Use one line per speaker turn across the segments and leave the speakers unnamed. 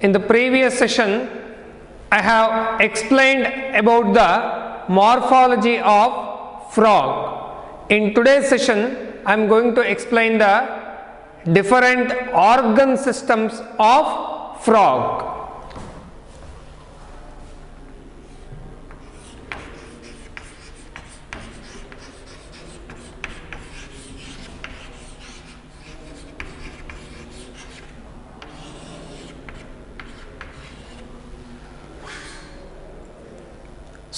In the previous session, I have explained about the morphology of frog. In today's session, I am going to explain the different organ systems of frog.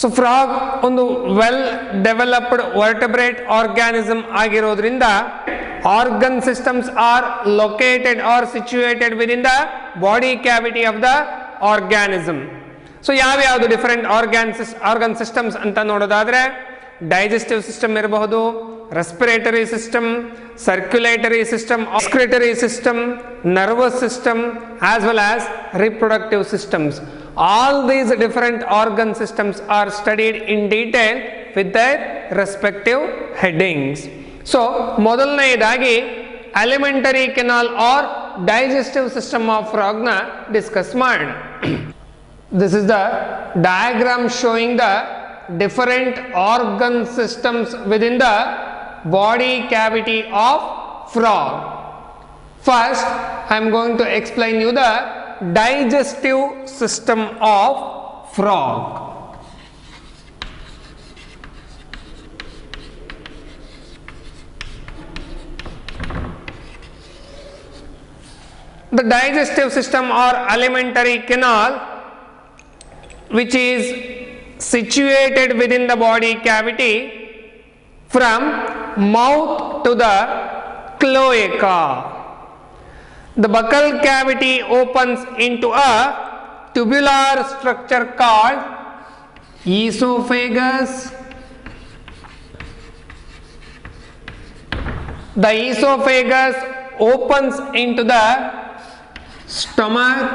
So frog ಒಂದು well developed vertebrate organism ಆಗಿರೋದ್ರಿಂದ organ systems are located or situated within the body cavity of the organism. So ಯಾವ್ಯಾವುದು different organ systems ಅಂತ ನೋಡೋದಾದ್ರೆ digestive system ಇರಬಹುದು, respiratory system, circulatory system, excretory system, nervous system as well as reproductive systems. All these different organ systems are studied in detail with their respective headings. So ಮೊದಲನೆಯದಾಗಿ alimentary canal or digestive system of frog na discuss ಮಾಡೋಣ. This is the diagram showing the different organ systems within the body cavity of frog. First, I am going to explain you the digestive system of frog. The digestive system or alimentary canal, which is situated within the body cavity from mouth to the cloaca. The buccal cavity opens into a tubular structure called esophagus. The esophagus opens into the stomach.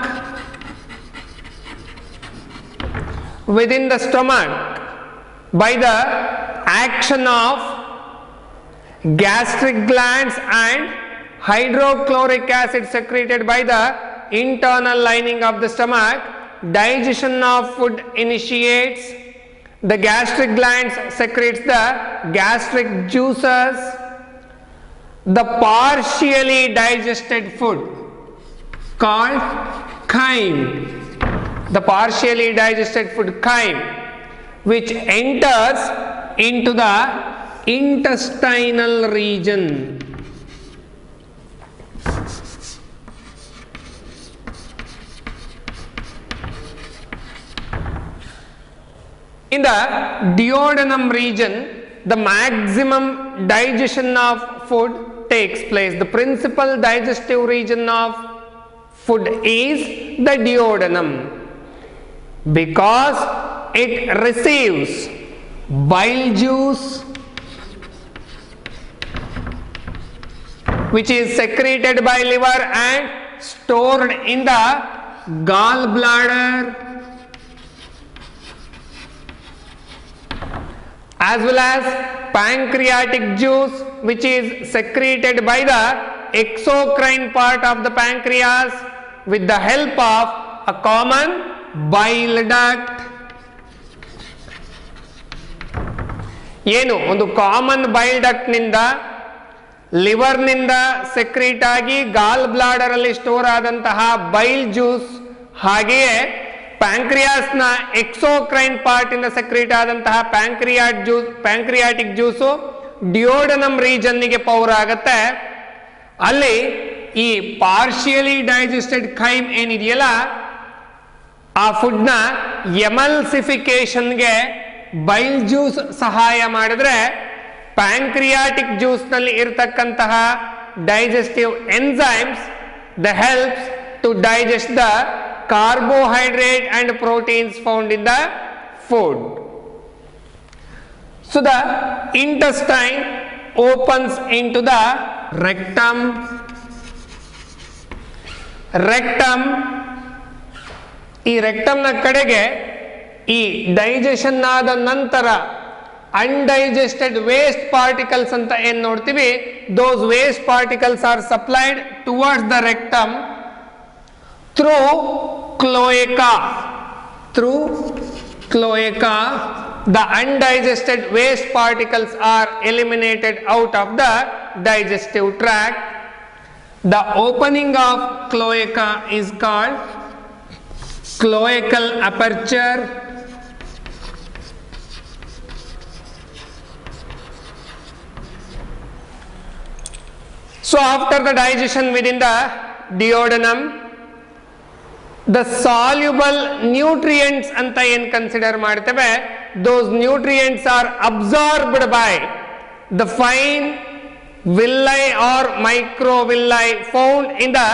Within the stomach, by the action of gastric glands and hydrochloric acid secreted by the internal lining of the stomach, digestion of food initiates. The gastric glands secretes the gastric juices. The partially digested food called chyme, the partially digested food chyme, which enters into the intestinal region. In the duodenum region, the maximum digestion of food takes place. The principal digestive region of food is the duodenum, because it receives bile juice, which is secreted by liver and stored in the gallbladder, as well as pancreatic juice, which is secreted by the exocrine part of the pancreas with the help of a common bile duct. ಏನು ಒಂದು common ಬೈಲ್ duct ನಿಂದ liver ನಿಂದ secrete ಆಗಿ ಗಾಲ್ bladder ಅಲ್ಲಿ store ಆದಂತಹ ಬೈಲ್ juice, ಹಾಗೆಯೇ pancreas ನ exocrine part ಇಂದ ಸೆಕ್ರೀಟ್ ಆದಂತಹ ಪ್ಯಾಂಕ್ರಿಯಾಟಿಕ್ ಜ್ಯೂಸು ಡಿಯೋಡನಮ್ ರೀಜನ್ ಗೆ ಪೌರ್ ಆಗತ್ತೆ. ಅಲ್ಲಿ ಈ ಪಾರ್ಷಿಯಲಿ ಡೈಜೆಸ್ಟೆಡ್ ಖೈಮ್ ಏನಿದೆಯಲ್ಲ, ಆ ಫುಡ್ ನ ಎಮಲ್ಸಿಫಿಕೇಶನ್ಗೆ ಬೈಲ್ ಜ್ಯೂಸ್ ಸಹಾಯ ಮಾಡಿದ್ರೆ ಪ್ಯಾಂಕ್ರಿಯಾಟಿಕ್ ಜ್ಯೂಸ್ ನಲ್ಲಿ ಇರತಕ್ಕಂತಹ digestive enzymes the helps to digest the carbohydrate and proteins found in the food. So the intestine opens into the rectum. Rectum, ಈ rectum ನ ಕಡೆಗೆ ಈ ಡೈಜೆಷನ್ ಆದ ನಂತರ undigested waste particles ಅಂತ ಏನ್ ನೋಡ್ತೀವಿ, those waste particles are supplied towards the rectum through cloaca. Through cloaca, the undigested waste particles are eliminated out of the digestive tract. The opening of cloaca is called cloacal aperture. So after the digestion within the duodenum, the soluble nutrients anta ಏನು consider ಮಾಡ್ತೇವೆ, those nutrients are absorbed by the fine villi or microvilli found in the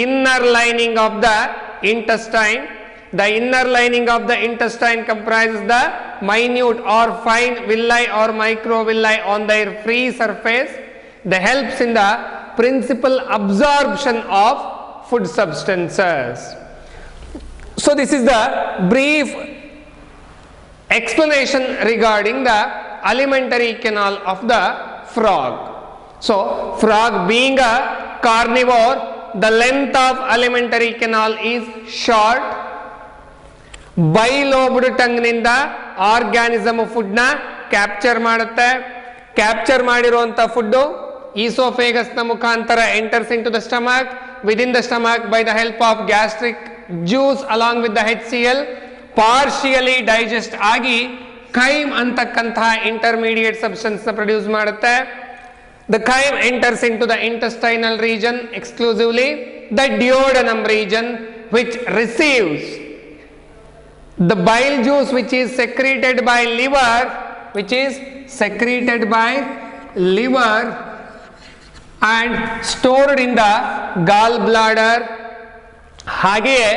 inner lining of the intestine. The inner lining of the intestine comprises the minute or fine villi or microvilli on their free surface. That helps in the principal absorption of food substances. So this is the brief explanation regarding the alimentary canal of the frog. So frog being a carnivore, the length of alimentary canal is short. Bilobed tongue ನಿಂದ organism food ನ capture ಮಾಡುತ್ತೆ. Capture ಮಾಡಿರುವಂತ food esophagus ನ ಮುಖಾಂತರ enters into the stomach. Within the stomach, by the help of gastric juice along with the HCl, partially digest ಆಗಿ chyme ಅಂತಕ್ಕಂತಹ intermediate substance ನ produce ಮಾಡುತ್ತೆ. The chyme enters into the intestinal region exclusively, the duodenum region, which receives the bile juice which is secreted by liver and stored in the gallbladder. ಹಾಗೆಯೇ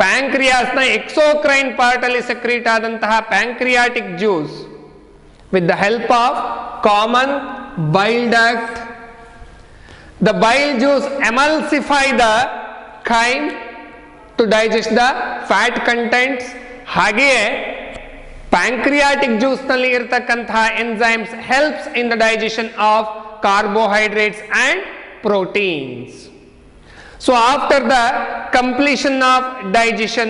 pancreas ನ exocrine part ಅಲ್ಲಿ secrete ಆದಂತಹ pancreatic juice with the help of common bile duct, the bile juice emulsify the chyme to digest the fat contents. ಹಾಗೆಯೇ pancreatic juice ನಲ್ಲಿ ಇರತಕ್ಕಂತಹ enzymes helps in the digestion of carbohydrates and proteins. So after the completion of digestion,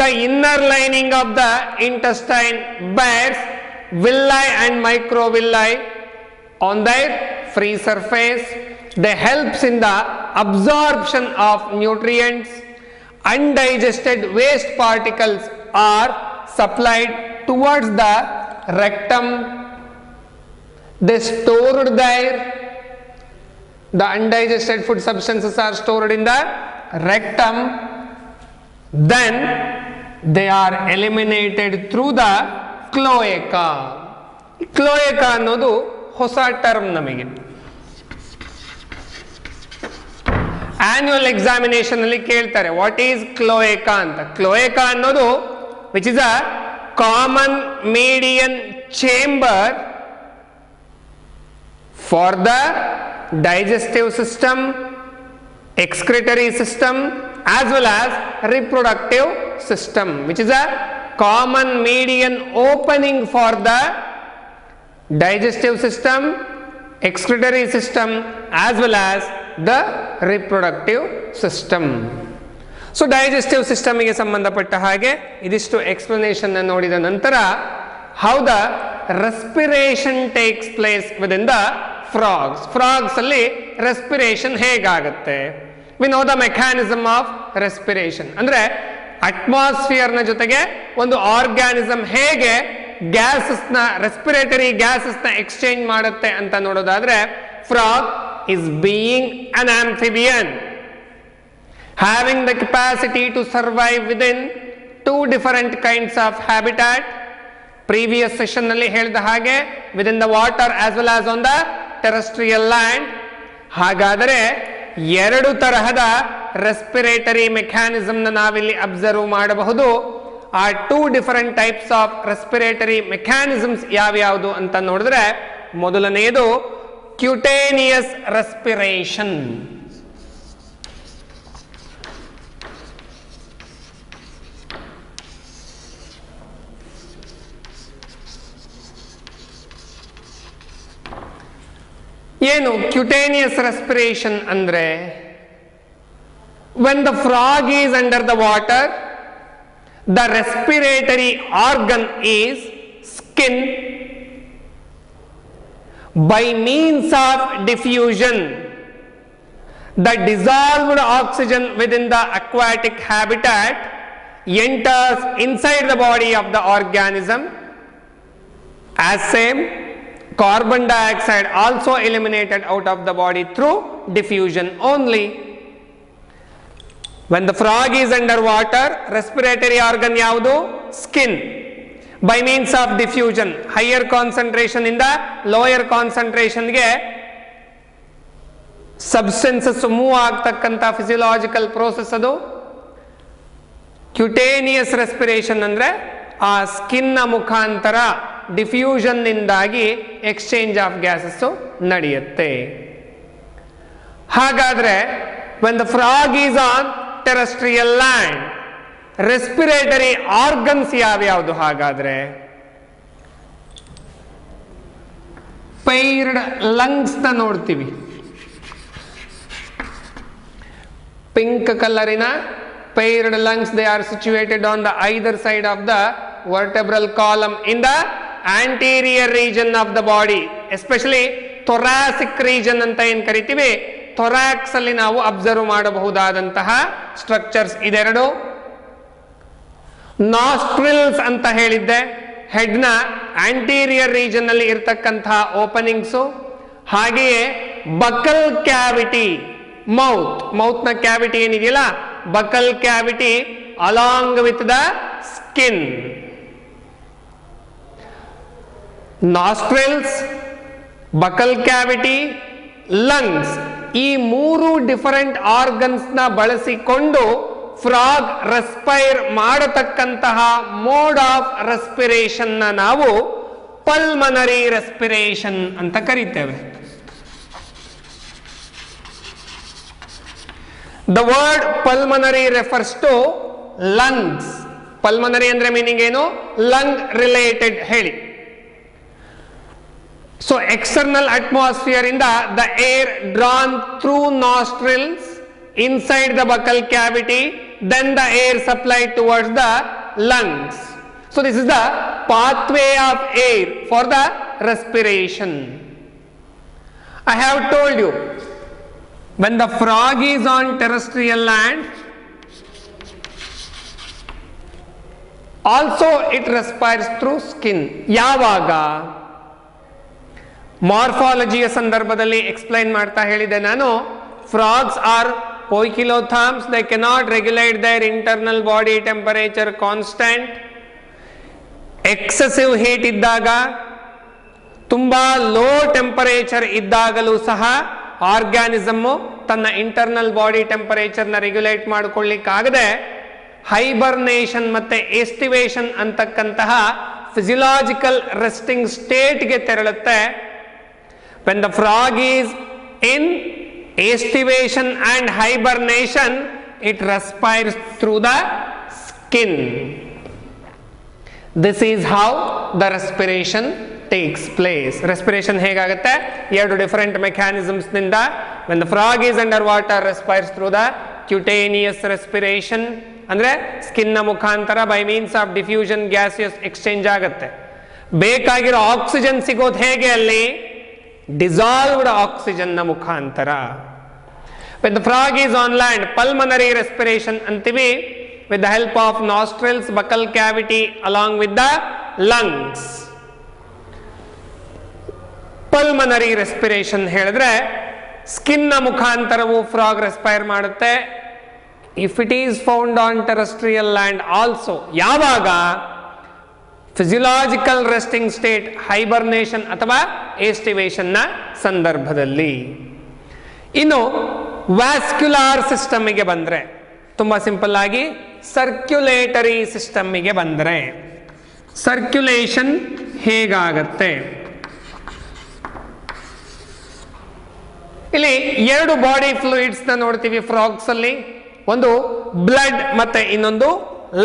the inner lining of the intestine bears villi and microvilli on their free surface. They helps in the absorption of nutrients. Undigested waste particles are supplied towards the rectum. They stored there. The undigested food substances are stored in the rectum. Then they are eliminated through the cloaca. Cloaca ಅನ್ನೋದು ಹೊಸ term ನಮಗೆ. Annual examination ಅಲ್ಲಿ ಕೇಳ್ತಾರೆ what is ಕ್ಲೋಯೆಕಾ ಅಂತ. ಕ್ಲೋಯೆಕಾ ಅನ್ನೋದು which is a common median chamber for the digestive system, excretory system as well as reproductive system, which is a common median opening for the digestive system, excretory system as well as the reproductive system. So digestive system ಗೆ ಸಂಬಂಧಪಟ್ಟ ಹಾಗೆ ಇದಿಷ್ಟು explanation ನೋಡಿದ ನಂತರ how the respiration takes place within the frogs ಅಲ್ಲಿ respiration ಹೇಗಾಗುತ್ತೆ. We know the mechanism of respiration ಅಂದ್ರೆ atmosphere ನ ಜೊತೆಗೆ ಒಂದು ಆರ್ಗ್ಯಾನಿಸಮ್ ಹೇಗೆ ಗ್ಯಾಸಸ್ ನ ರೆಸ್ಪಿರೇಟರಿ ಗ್ಯಾಸಸ್ ನ ಎಕ್ಸ್ಚೇಂಜ್ ಮಾಡುತ್ತೆ ಅಂತ ನೋಡೋದಾದ್ರೆ, frog is being an amphibian having the capacity to survive within 2 different kinds of habitat. Previous session ನಲ್ಲಿ ಹೇಳಿದ ಹಾಗೆ within the water as well as on the terrestrial land. ಹಾಗಾದರೆ 2 ತರಹದ ರೆಸ್ಪಿರೇಟರಿ ಮೆಕ್ಯಾನಿಸಮ್ ನಾವಿಲ್ಲಿ ಅಬ್ಸರ್ವ್ ಮಾಡಬಹುದು. ಆ 2 different types of respiratory mechanisms ಯಾವ್ಯಾವುದು ಅಂತ ನೋಡಿದ್ರೆ, ಮೊದಲನೆಯದು ಕ್ಯುಟೇನಿಯಸ್ ರೆಸ್ಪಿರೇಷನ್. ಏನು ಕ್ಯುಟೇನಿಯಸ್ ರೆಸ್ಪಿರೇಷನ್ ಅಂದ್ರೆ? when the frog is under the water, the respiratory organ is skin. By means of diffusion, the dissolved oxygen within the aquatic habitat enters inside the body of the organism. As same, carbon dioxide also eliminated out of the body through diffusion only. When the frog is underwater, respiratory organ yaudu? Skin. By means of diffusion, higher concentration in the lower concentration ge substances move ಆಗ್ತಕ್ಕಂತ physiological process ಅದು cutaneous respiration ಅಂದ್ರೆ ಆ skin ನ ಮುಖಾಂತರ diffusion ನಿಂದಾಗಿ exchange of gases ನಡೆಯುತ್ತೆ. ಹಾಗಾದ್ರೆ when the frog is on terrestrial land, respiratory organs ಯಾವ್ಯಾವುದು ಹಾಗಾದ್ರೆ? ಪೈರ್ಡ್ ಲಂಗ್ಸ್ ನ ನೋಡ್ತೀವಿ. Pink colorina paired lungs, they are situated on the either side of the vertebral column in the anterior region of the body, especially thoracic region anta ಏನು ಕರಿತೀವಿ, thorax ಅಲ್ಲಿ ನಾವು observe ಮಾಡಬಹುದಾದಂತಹ structures ಇದೆರಡು. Nostrils ಅಂತ ಹೇಳಿದ್ದೆ, head ನ anterior region ಅಲ್ಲಿ ಇರತಕ್ಕಂತಹ ಓಪನಿಂಗ್ಸ್. ಹಾಗೆಯೇ ಬಕಲ್ ಕ್ಯಾವಿಟಿ, ಮೌತ್ ನ ಕ್ಯಾವಿಟಿ ಏನಿದೆಯಲ್ಲ, buccal cavity along with the skin. Nostrils, buccal cavity, lungs, ಈ ಮೂರು ಡಿಫರೆಂಟ್ ಆರ್ಗನ್ಸ್ ನ ಬಳಸಿಕೊಂಡು ಫ್ರಾಗ್ ರೆಸ್ಪೈರ್ ಮಾಡತಕ್ಕಂತಹ ಮೋಡ್ ಆಫ್ ರೆಸ್ಪಿರೇಷನ್ ನ ನಾವು ಪಲ್ಮನರಿ ರೆಸ್ಪಿರೇಷನ್ ಅಂತ ಕರೀತೇವೆ. The word pulmonary refers to lungs. Pulmonary ಅಂದ್ರೆ ಮೀನಿಂಗ್ ಏನು? ಲಂಗ್ ರಿಲೇಟೆಡ್ ಹೇಳಿ. So external atmosphere ಇಂದ the air drawn through nostrils inside the buccal cavity, then the air supplied towards the lungs. So this is the pathway of air for the respiration. I have told you, when the frog is on terrestrial land, also it respires through skin. ಯಾವಾಗ? ಮಾರ್ಫಾಲಜಿಯ ಸಂದರ್ಭದಲ್ಲಿ explain ಮಾಡ್ತಾ ಹೇಳಿದೆ ನಾನು, frogs are poikilotherms, they cannot regulate their internal body temperature constant. Excessive heat ಇದ್ದಾಗ, ತುಂಬಾ low temperature ಇದ್ದಾಗಲೂ ಸಹ organism ತನ್ನ ಇಂಟರ್ನಲ್ ಬಾಡಿ ಟೆಂಪರೇಚರ್ ನ ರೆಗ್ಯುಲೇಟ್ ಮಾಡಿಕೊಳ್ಳಿಕ್ಕಾಗದೆ ಹೈಬರ್ನೇಷನ್ ಮತ್ತೆ ಎಸ್ಟಿವೇಷನ್ ಅಂತಕ್ಕಂತಹ ಫಿಸಿಯಲಾಜಿಕಲ್ ರೆಸ್ಟಿಂಗ್ ಸ್ಟೇಟ್ಗೆ ತೆರಳುತ್ತೆ. when the frog is in estivation and hibernation, it respires through the skin. This is how the respiration takes place. Respiration ಹೇಗಾಗುತ್ತೆ? ಎರಡು ಡಿಫರೆಂಟ್ ಮೆಕ್ಯಾನಿಸಮ್ಸ್ ನಿಂದ. when the frog is underwater, respires through the cutaneous respiration, ಅಂದ್ರೆ skin ನ ಮುಖಾಂತರ by means of diffusion gaseous exchange ಆಗುತ್ತೆ. ಬೇಕಾಗಿರೋ oxygen ಸಿಗೋದು ಹೇಗೆ ಅಲ್ಲಿ? ಡಿಸಾಲ್ವ್ಡ್ ಆಕ್ಸಿಜನ್ ನ ಮುಖಾಂತರ. when the frog is on land, pulmonary respiration ಅಂತೀವಿ, with the help of nostrils, buccal cavity along with the lungs. Pulmonary respiration ಹೇಳಿದ್ರೆ ಸ್ಕಿನ್ ನ ಮುಖಾಂತರವು ಫ್ರಾಗ್ ರೆಸ್ಪೈರ್ ಮಾಡುತ್ತೆ. If it is found on terrestrial land also, ಯಾವಾಗ? Physiological resting state, hibernation ಅಥವಾ aestivation ನ ಸಂದರ್ಭದಲ್ಲಿ. ಇನ್ನು vascular ಸಿಸ್ಟಮ್ಗೆ ಬಂದ್ರೆ, ತುಂಬಾ ಸಿಂಪಲ್ ಆಗಿ ಸರ್ಕ್ಯುಲೇಟರಿ ಸಿಸ್ಟಮ್ಗೆ ಬಂದ್ರೆ ಸರ್ಕ್ಯುಲೇಷನ್ ಹೇಗಾಗತ್ತೆ? ಇಲ್ಲಿ ಎರಡು ಬಾಡಿ ಫ್ಲೂಯಿಡ್ಸ್ ನ ನೋಡ್ತೀವಿ ಫ್ರಾಗ್ಸ್ ಅಲ್ಲಿ. ಒಂದು ಬ್ಲಡ್ ಮತ್ತೆ ಇನ್ನೊಂದು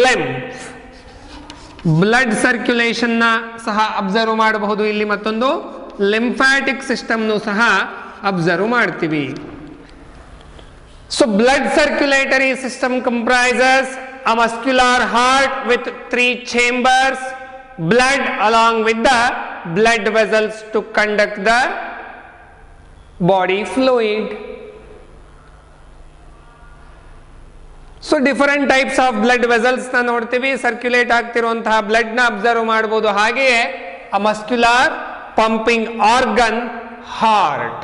ಲಿಂಫ್. ಬ್ಲಡ್ ಸರ್ಕ್ಯುಲೇಷನ್ ನ ಸಹ ಅಬ್ಸರ್ವ್ ಮಾಡಬಹುದು ಇಲ್ಲಿ, ಮತ್ತೊಂದು ಲಿಂಫ್ಯಾಟಿಕ್ ಸಿಸ್ಟಮ್ ಸಹ ಅಬ್ಸರ್ವ್ ಮಾಡ್ತೀವಿ. So blood circulatory system comprises a muscular heart with 3 chambers, blood along with the blood vessels to conduct the body fluid. So different types of blood vessels na ನೋಡ್ತೀವಿ, circulate ಆಗ್ತಿರುವಂತಹ blood ನ observe ಮಾಡಬಹುದು. ಹಾಗೆಯೇ a muscular pumping organ, heart.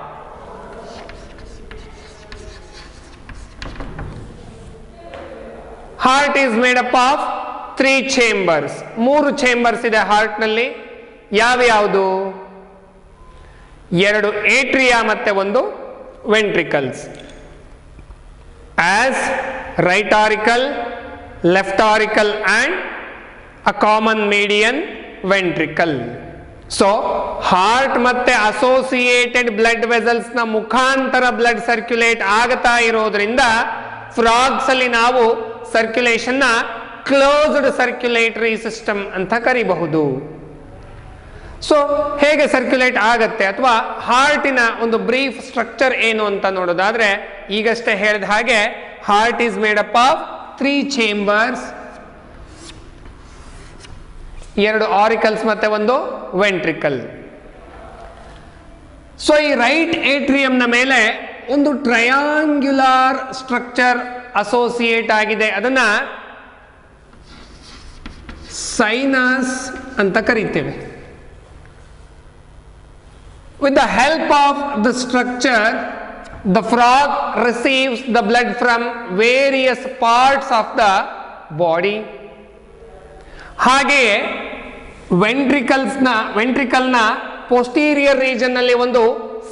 Heart is made up of 3 chambers. 3 chambers ಇದೆ heart ನಲ್ಲಿ. ಯಾವ್ಯಾವುದು? 2 atria ಮತ್ತೆ 1 ventricles. As right auricle, left auricle and a common median ventricle. So heart ಮತ್ತೆ associated blood vessels ನ ಮುಖಾಂತರ blood circulate ಆಗತಾ ಇರೋದ್ರಿಂದ frogs ಅಲ್ಲಿ ನಾವು ಸರ್ಕ್ಯುಲೇಷನ್ ನ ಕ್ಲೋಸ್ಡ್ ಸರ್ಕ್ಯುಲೇಟರಿ ಸಿಸ್ಟಮ್ ಅಂತ ಕರಿಬಹುದು. ಸೊ ಹೇಗೆ ಸರ್ಕ್ಯುಲೇಟ್ ಆಗತ್ತೆ ಅಥವಾ ಹಾರ್ಟಿನ ಒಂದು ಬ್ರೀಫ್ ಸ್ಟ್ರಕ್ಚರ್ ಏನು ಅಂತ ನೋಡೋದಾದ್ರೆ, ಈಗಷ್ಟೇ ಹೇಳಿದ ಹಾಗೆ heart is made up of 3 chambers, 2 auricles ಮತ್ತೆ 1 ವೆಂಟ್ರಿಕಲ್. ಸೊ ಈ ರೈಟ್ ಏಟ್ರಿಯಂ ನ ಮೇಲೆ ಒಂದು ಟ್ರಯಾಂಗ್ಯುಲರ್ ಸ್ಟ್ರಕ್ಚರ್ ಅಸೋಸಿಯೇಟ್ ಆಗಿದೆ. ಅದನ್ನ ಸೈನಸ್ ಅಂತ ಕರೀತೇವೆ. With the help of the structure, the frog receives the blood from various parts of the body. ಹಾಗೆಯೇ ventricle ನ ಪೋಸ್ಟೀರಿಯರ್ ರೀಜನ್ ನಲ್ಲಿ ಒಂದು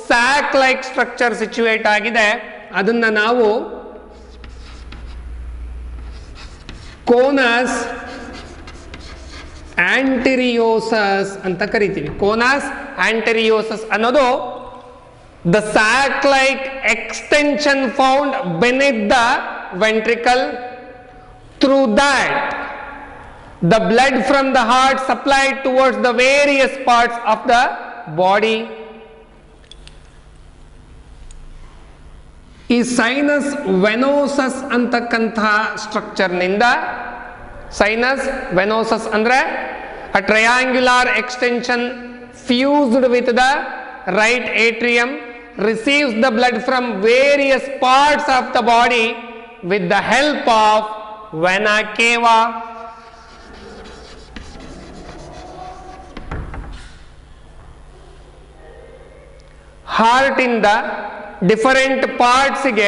ಸ್ಯಾಕ್ ಲೈಕ್ ಸ್ಟ್ರಕ್ಚರ್ ಸಿಚುವೇಟ್ ಆಗಿದೆ. ಅದನ್ನ ನಾವು ಕೋನಸ್ ಆಂಟೆರಿಯೋಸಸ್ ಅಂತ ಕರಿತೀವಿ. ಕೋನಸ್ ಆಂಟೆರಿಯೋಸಸ್ ಅನ್ನೋದು the sac like extension found beneath the ventricle. Through that the blood from the heart supplied towards the various parts of the body. ಈ sinus ವೆನೋಸಸ್ ಅಂತಕ್ಕಂತಹ ಸ್ಟ್ರಕ್ಚರ್ ನಿಂದ, sinus ವೆನೋಸಸ್ ಅಂದ್ರೆ a triangular extension fused with the right atrium receives the blood from various parts of the body with the help of vena cava. Heart ಇಂದ different ಪಾರ್ಟ್ಸ್ಗೆ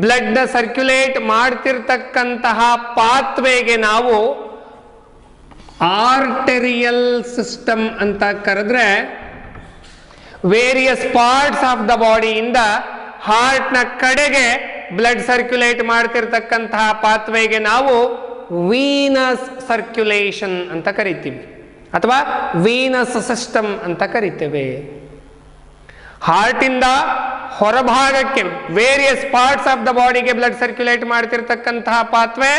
blood ನ circulate ಮಾಡ್ತಿರ್ತಕ್ಕಂತಹ ಪಾತ್ವೇಗೆ ನಾವು ಆರ್ಟೆರಿಯಲ್ ಸಿಸ್ಟಮ್ ಅಂತ ಕರೆದ್ರೆ, ವೇರಿಯಸ್ ಪಾರ್ಟ್ಸ್ ಆಫ್ ದ ಬಾಡಿಯಿಂದ heart ನ ಕಡೆಗೆ ಬ್ಲಡ್ ಸರ್ಕ್ಯುಲೇಟ್ ಮಾಡ್ತಿರ್ತಕ್ಕಂತಹ ಪಾತ್ವೇಗೆ ನಾವು ವೀನಸ್ ಸರ್ಕ್ಯುಲೇಷನ್ ಅಂತ ಕರಿತೀವಿ ಅಥವಾ ವೀನಸ್ ಸಿಸ್ಟಮ್ ಅಂತ ಕರಿತೇವೆ. ಹಾರ್ಟ್ ಇಂದ ಹೊರಭಾಗಕ್ಕೆ ವೇರಿಯಸ್ ಪಾರ್ಟ್ಸ್ ಆಫ್ ದ ಬಾಡಿಗೆ ಬ್ಲಡ್ ಸರ್ಕ್ಯುಲೇಟ್ ಮಾಡ್ತಿರ್ತಕ್ಕಂತಹ ಪಾತ್ವೆ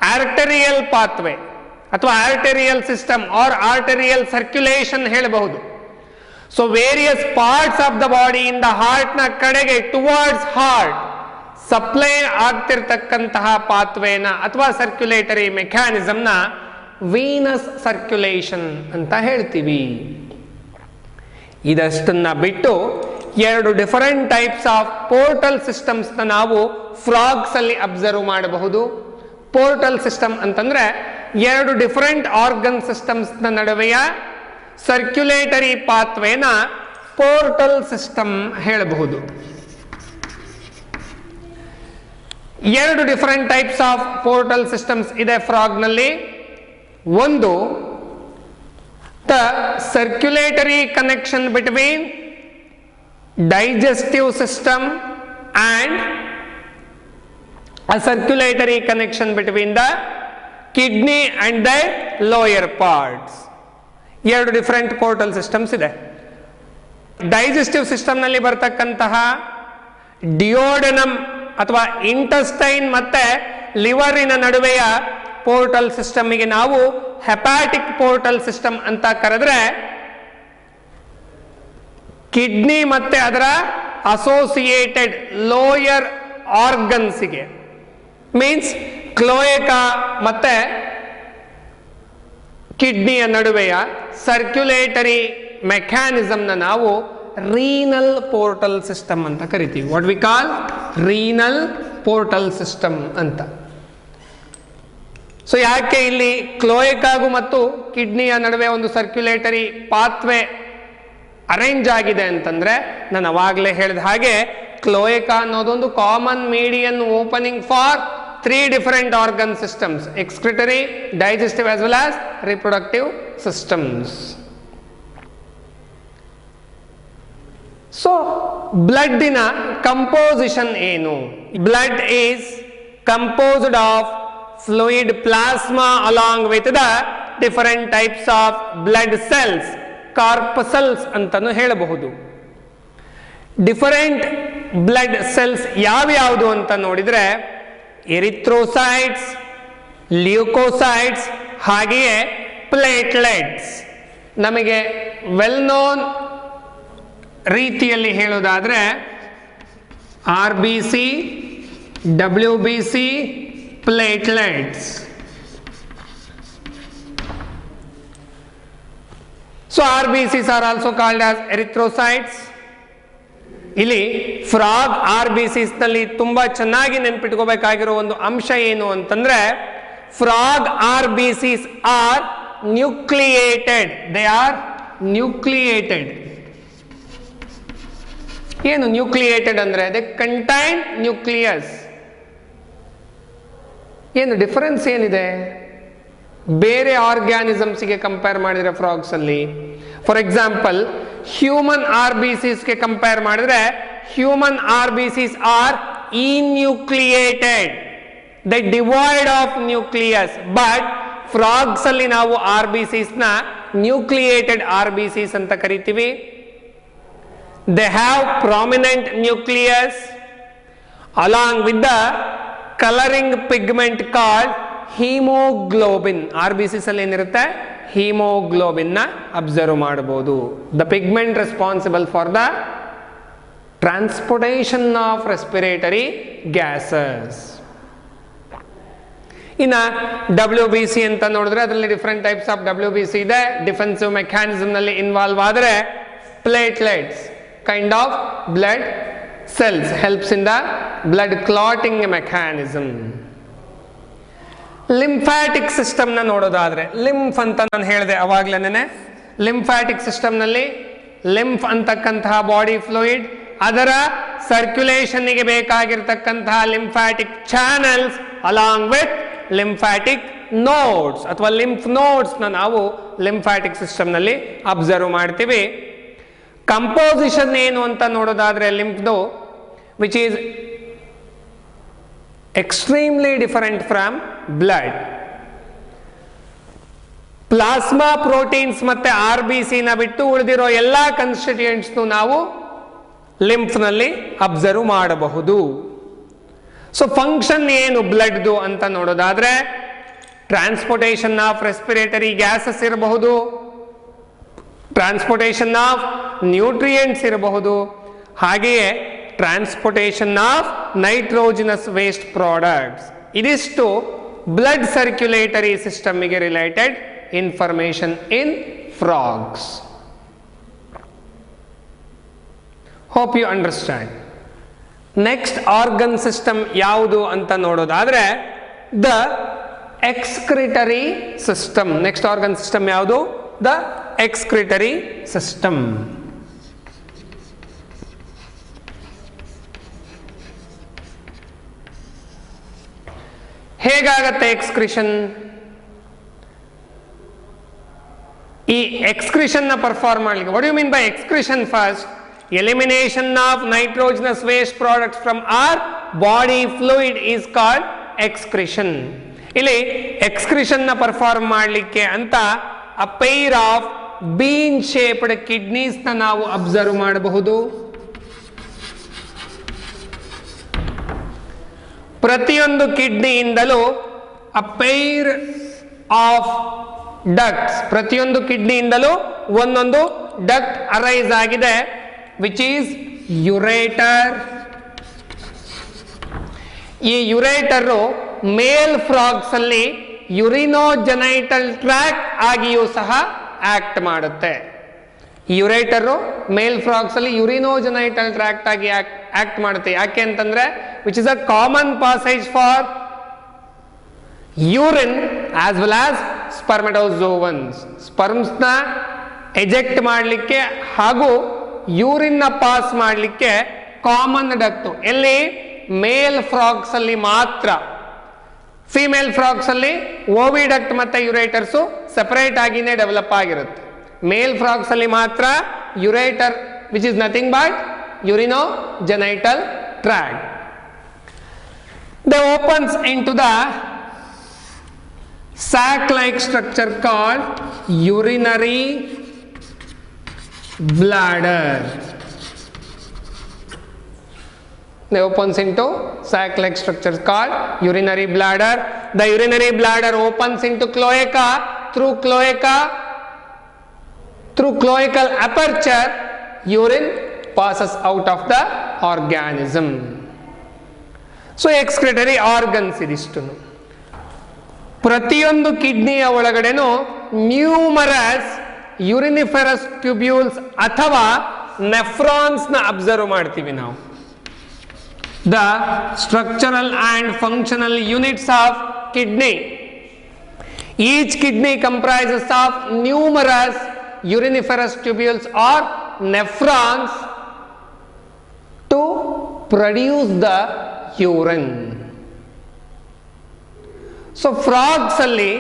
ಆರ್ಟೆರಿಯಲ್ ಪಾತ್ವೆ ಅಥವಾ arterial system or arterial circulation ಹೇಳಬಹುದು. So various parts of the ಬಾಡಿಯಿಂದ ಹಾರ್ಟ್ ನ ಕಡೆಗೆ ಟುವರ್ಡ್ಸ್ ಹಾರ್ಟ್ ಸಪ್ಲೈ ಆಗ್ತಿರ್ತಕ್ಕಂತಹ ಪಾತ್ವೇನ ಅಥವಾ ಸರ್ಕ್ಯುಲೇಟರಿ ಮೆಕ್ಯಾನಿಸಮ್ನ ವೀನಸ್ ಸರ್ಕ್ಯುಲೇಷನ್ ಅಂತ ಹೇಳ್ತೀವಿ. ಇದಷ್ಟನ್ನ ಬಿಟ್ಟು 2 different types of portal systems ನಾವು ಫ್ರಾಗ್ಸ್ ಅಲ್ಲಿ ಅಬ್ಸರ್ವ್ ಮಾಡಬಹುದು. ಪೋರ್ಟಲ್ ಸಿಸ್ಟಮ್ ಅಂತಂದ್ರೆ 2 ಡಿಫರೆಂಟ್ ಆರ್ಗನ್ ಸಿಸ್ಟಮ್ಸ್ ನಡುವೆಯ ಸರ್ಕ್ಯುಲೇಟರಿ ಪಾತ್ವೇನ ಪೋರ್ಟಲ್ ಸಿಸ್ಟಮ್ ಹೇಳಬಹುದು. 2 different types of portal systems ಇದೆ ಫ್ರಾಗ್ ನಲ್ಲಿ. ಒಂದು, the circulatory connection between digestive system and a circulatory connection between the kidney and the lower parts. 2 different portal systems ಇದೆ. Digestive system ನಲ್ಲಿ ಬರ್ತಕ್ಕಂತಹ ಡಿಯೋಡೆನಮ್ ಅಥವಾ intestine ಮತ್ತೆ ಲಿವರಿನ ನಡುವೆಯ portal ಸಿಸ್ಟಮ್ಗೆ ನಾವು ಹೆಪಾಟಿಕ್ ಪೋರ್ಟಲ್ ಸಿಸ್ಟಮ್ ಅಂತ ಕರೆದ್ರೆ, ಕಿಡ್ನಿ ಮತ್ತೆ ಅದರ ಅಸೋಸಿಯೇಟೆಡ್ ಲೋಯರ್ ಆರ್ಗನ್ಸ್ಗೆ. ಮೀನ್ಸ್ ಕ್ಲೋಯೆಕಾ ಮತ್ತೆ ಕಿಡ್ನಿಯ ನಡುವೆಯ ಸರ್ಕ್ಯುಲೇಟರಿ ಮೆಕ್ಯಾನಿಸಮ್ನ ನಾವು ರೀನಲ್ ಪೋರ್ಟಲ್ ಸಿಸ್ಟಮ್ ಅಂತ ಕರಿತೀವಿ. What we call renal portal system ಅಂತ. ಸೊ ಯಾಕೆ ಇಲ್ಲಿ ಕ್ಲೋಯೆಕಾಗೂ ಮತ್ತು ಕಿಡ್ನಿಯ ನಡುವೆ ಒಂದು ಸರ್ಕ್ಯುಲೇಟರಿ ಪಾತ್ವೆ ಅರೇಂಜ್ ಆಗಿದೆ ಅಂತಂದ್ರೆ, ನಾನು ಅವಾಗಲೇ ಹೇಳಿದ ಹಾಗೆ ಕ್ಲೋಯೆಕಾ ಅನ್ನೋದೊಂದು common median opening for 3 different organ systems: excretory, digestive as well as reproductive systems. So blood in a composition ಏನು? Blood is composed of fluid plasma along with the different types of blood cells, corpuscles ಅಂತಾನು ಹೇಳಬಹುದು. Different blood cells ಯಾವ್ಯಾವುದು ಅಂತ ನೋಡಿದ್ರೆ erythrocytes, leucocytes ಹಾಗೆಯೇ platelets. ನಮಗೆ well known ರೀತಿಯಲ್ಲಿ ಹೇಳೋದಾದ್ರೆ RBC, WBC, platelets. So RBCs are also called as erythrocytes. ಇಲ್ಲಿ ಫ್ರಾಗ್ RBCs ನಲ್ಲಿ ತುಂಬಾ ಚೆನ್ನಾಗಿ ನೆನ್ಪಿಟ್ಕೋಬೇಕಾಗಿರೋ ಒಂದು ಅಂಶ ಏನು ಅಂತಂದ್ರೆ, frog RBCs are nucleated. They are nucleated. ಏನು ನ್ಯೂಕ್ಲಿಯೇಟೆಡ್ ಅಂದ್ರೆ? They contain nucleus. ಏನು ಡಿಫರೆನ್ಸ್ ಏನಿದೆ ಬೇರೆ ಆರ್ಗ್ಯಾನಿಸಮ್ಸ್ಗೆ ಕಂಪೇರ್ ಮಾಡಿದ್ರೆ ಫ್ರಾಗ್ಸ್ ಅಲ್ಲಿ? ಫಾರ್ ಎಕ್ಸಾಂಪಲ್ ಹ್ಯೂಮನ್ RBCsಗೆ ಕಂಪೇರ್ ಮಾಡಿದ್ರೆ human RBCs are enucleated, they devoid of nucleus. But frogs ಅಲ್ಲಿ ನಾವು RBCs ನ ನ್ಯೂಕ್ಲಿಯೇಟೆಡ್ RBCs ಅಂತ ಕರಿತೀವಿ. They have prominent nucleus along with the colouring pigment called haemoglobin. RBCs ಅಲ್ಲಿ ಏನಿರುತ್ತೆ? ಹೀಮೋಗ್ಲೋಬಿನ್ ನ ಅಬ್ಸರ್ವ್ ಮಾಡಬಹುದು. The pigment responsible for the transportation of respiratory gases. ಇನ್ನ WBC ಅಂತ ನೋಡಿದ್ರೆ ಅದರಲ್ಲಿ ಡಿಫರೆಂಟ್ ಟೈಪ್ಸ್ ಆಫ್ WBC ಇದೆ. ಡಿಫೆನ್ಸಿವ್ ಮೆಕ್ಯಾನಿಸಮ್ ನಲ್ಲಿ ಇನ್ವಾಲ್ವ್ ಆದರೆ platelets, kind of blood cells, helps in the blood clotting mechanism. Lymphatic system ನ ನೋಡೋದಾದ್ರೆ, ಲಿಂಫ್ ಅಂತ ನಾನು ಹೇಳಿದೆ ಅವಾಗ್ಲೇನೆ, ಲಿಂಫ್ಯಾಟಿಕ್ ಸಿಸ್ಟಮ್ ನಲ್ಲಿ ಲಿಂಫ್ ಅಂತಕ್ಕಂತಹ ಬಾಡಿ ಫ್ಲೂಯಿಡ್, ಅದರ ಸರ್ಕ್ಯುಲೇಷನ್ ಗೆ ಬೇಕಾಗಿರ್ತಕ್ಕಂತಹ lymphatic channels along with lymphatic nodes or lymph nodes ನ ನಾವು ಲಿಂಫ್ಯಾಟಿಕ್ ಸಿಸ್ಟಮ್ ನಲ್ಲಿ ಅಬ್ಸರ್ವ್ ಮಾಡ್ತೀವಿ. ಕಂಪೋಸಿಷನ್ ಏನು ಅಂತ ನೋಡೋದಾದ್ರೆ ಲಿಂಫ್ದು, which is extremely different from blood. Plasma proteins ಮತ್ತೆ RBC ನ ಬಿಟ್ಟು ಉಳಿದಿರೋ ಎಲ್ಲಾ ಕನ್ಸ್ಟಿಟ್ಯೂಯೆಂಟ್ಸ್ ನಾವು ಲಿಂಫ್ ನಲ್ಲಿ ಅಬ್ಸರ್ವ್ ಮಾಡಬಹುದು. ಸೊ ಫಂಕ್ಷನ್ ಏನು ಬ್ಲಡ್ದು ಅಂತ ನೋಡೋದಾದ್ರೆ, ಟ್ರಾನ್ಸ್ಪೋರ್ಟೇಷನ್ ಆಫ್ ರೆಸ್ಪಿರೇಟರಿ ಗ್ಯಾಸಸ್ ಇರಬಹುದು, ಟ್ರಾನ್ಸ್ಪೋರ್ಟೇಷನ್ ಆಫ್ ನ್ಯೂಟ್ರಿಯೆಂಟ್ಸ್ ಇರಬಹುದು, ಹಾಗೆಯೇ transportation of nitrogenous waste products. ಇದಿಷ್ಟು ಬ್ಲಡ್ ಸರ್ಕ್ಯುಲೇಟರಿ ಸಿಸ್ಟಮ್ಗೆ related information in frogs. Hope you understand. Next organ system ಯಾವುದು ಅಂತ ನೋಡೋದಾದ್ರೆ the excretory system. Next organ system ಯಾವುದು? The excretory system. ಹೇಗಾಗತ್ತೆ ಎಕ್ಸ್ಕ್ರಿಷನ್? ಈ ಎಕ್ಸ್ಕ್ರಿಷನ್ ನ ಪರ್ಫಾರ್ಮ್ ಮಾಡಲಿಕ್ಕೆ, what you mean by excretion? First, elimination of nitrogenous waste products from our body fluid is called excretion. ಇಲ್ಲಿ excretion ನ perform ಮಾಡಲಿಕ್ಕೆ ಅಂತ ಅ pair of bean shaped kidneys ನ ನಾವು ಅಬ್ಸರ್ವ್ ಮಾಡಬಹುದು. ಪ್ರತಿಯೊಂದು ಕಿಡ್ನಿಯಿಂದಲೂ ಅ ಪೈರ್ ಆಫ್ ಡಕ್ಟ್ಸ್, ಪ್ರತಿಯೊಂದು ಕಿಡ್ನಿಯಿಂದಲೂ ಒಂದೊಂದು ಡಕ್ಟ್ ಅರೈಸ್ ಆಗಿದೆ, ವಿಚ್ ಈಸ್ ಯುರೇಟರ್ ಈ ಯುರೇಟರು ಮೇಲ್ ಫ್ರಾಗ್ಸ್ ಅಲ್ಲಿ ಯುರಿನೋಜೆನೈಟಲ್ ಟ್ರ್ಯಾಕ್ಟ್ ಆಗಿಯೂ ಸಹ ಆಕ್ಟ್ ಮಾಡುತ್ತೆ. ಯುರೇಟರು ಮೇಲ್ ಫ್ರಾಗ್ಸ್ ಅಲ್ಲಿ ಯುರಿನೋಜೆನೈಟಲ್ ಟ್ರ್ಯಾಕ್ಟ್ ಆಗಿ ಆಕ್ಟ್ ಮಾಡುತ್ತೆ. ಯಾಕೆ ಅಂತಂದ್ರೆ which is a common passage for urine as well as spermatozoans. Sperms ನ ಎಜೆಕ್ಟ್ ಮಾಡಲಿಕ್ಕೆ ಹಾಗೂ ಯೂರಿನ್ ನ ಪಾಸ್ ಮಾಡಲಿಕ್ಕೆ ಕಾಮನ್ ಡಕ್ಟ್ ಎಲ್ಲಿ ಮೇಲ್ ಫ್ರಾಗ್ಸ್ ಅಲ್ಲಿ ಮಾತ್ರ. ಫಿಮೇಲ್ ಫ್ರಾಗ್ಸ್ ಅಲ್ಲಿ ಓವಿಡಕ್ಟ್ ಮತ್ತೆ ಯುರೇಟರ್ಸ್ ಸೆಪರೇಟ್ ಆಗಿನೇ ಡೆವಲಪ್ ಆಗಿರುತ್ತೆ. ಮೇಲ್ ಫ್ರಾಗ್ಸ್ ಅಲ್ಲಿ ಮಾತ್ರ ureter which is nothing but urinogenital tract. They opens into the sac-like structure called urinary bladder. They opens into sac-like structure called urinary bladder. The urinary bladder opens into cloaca. Through cloacal aperture, urine passes out of the organism. So excretory organs ಇದಿಷ್ಟು. ಪ್ರತಿಯೊಂದು ಕಿಡ್ನಿಯ ಒಳಗಡೆನೂ numerous uriniferous tubules or nephrons ನ observe ಮಾಡ್ತೀವಿ ನಾವು. The structural and functional units of kidney. Each kidney comprises of numerous uriniferous tubules or nephrons to produce the urine. So frogs ಅಲ್ಲಿ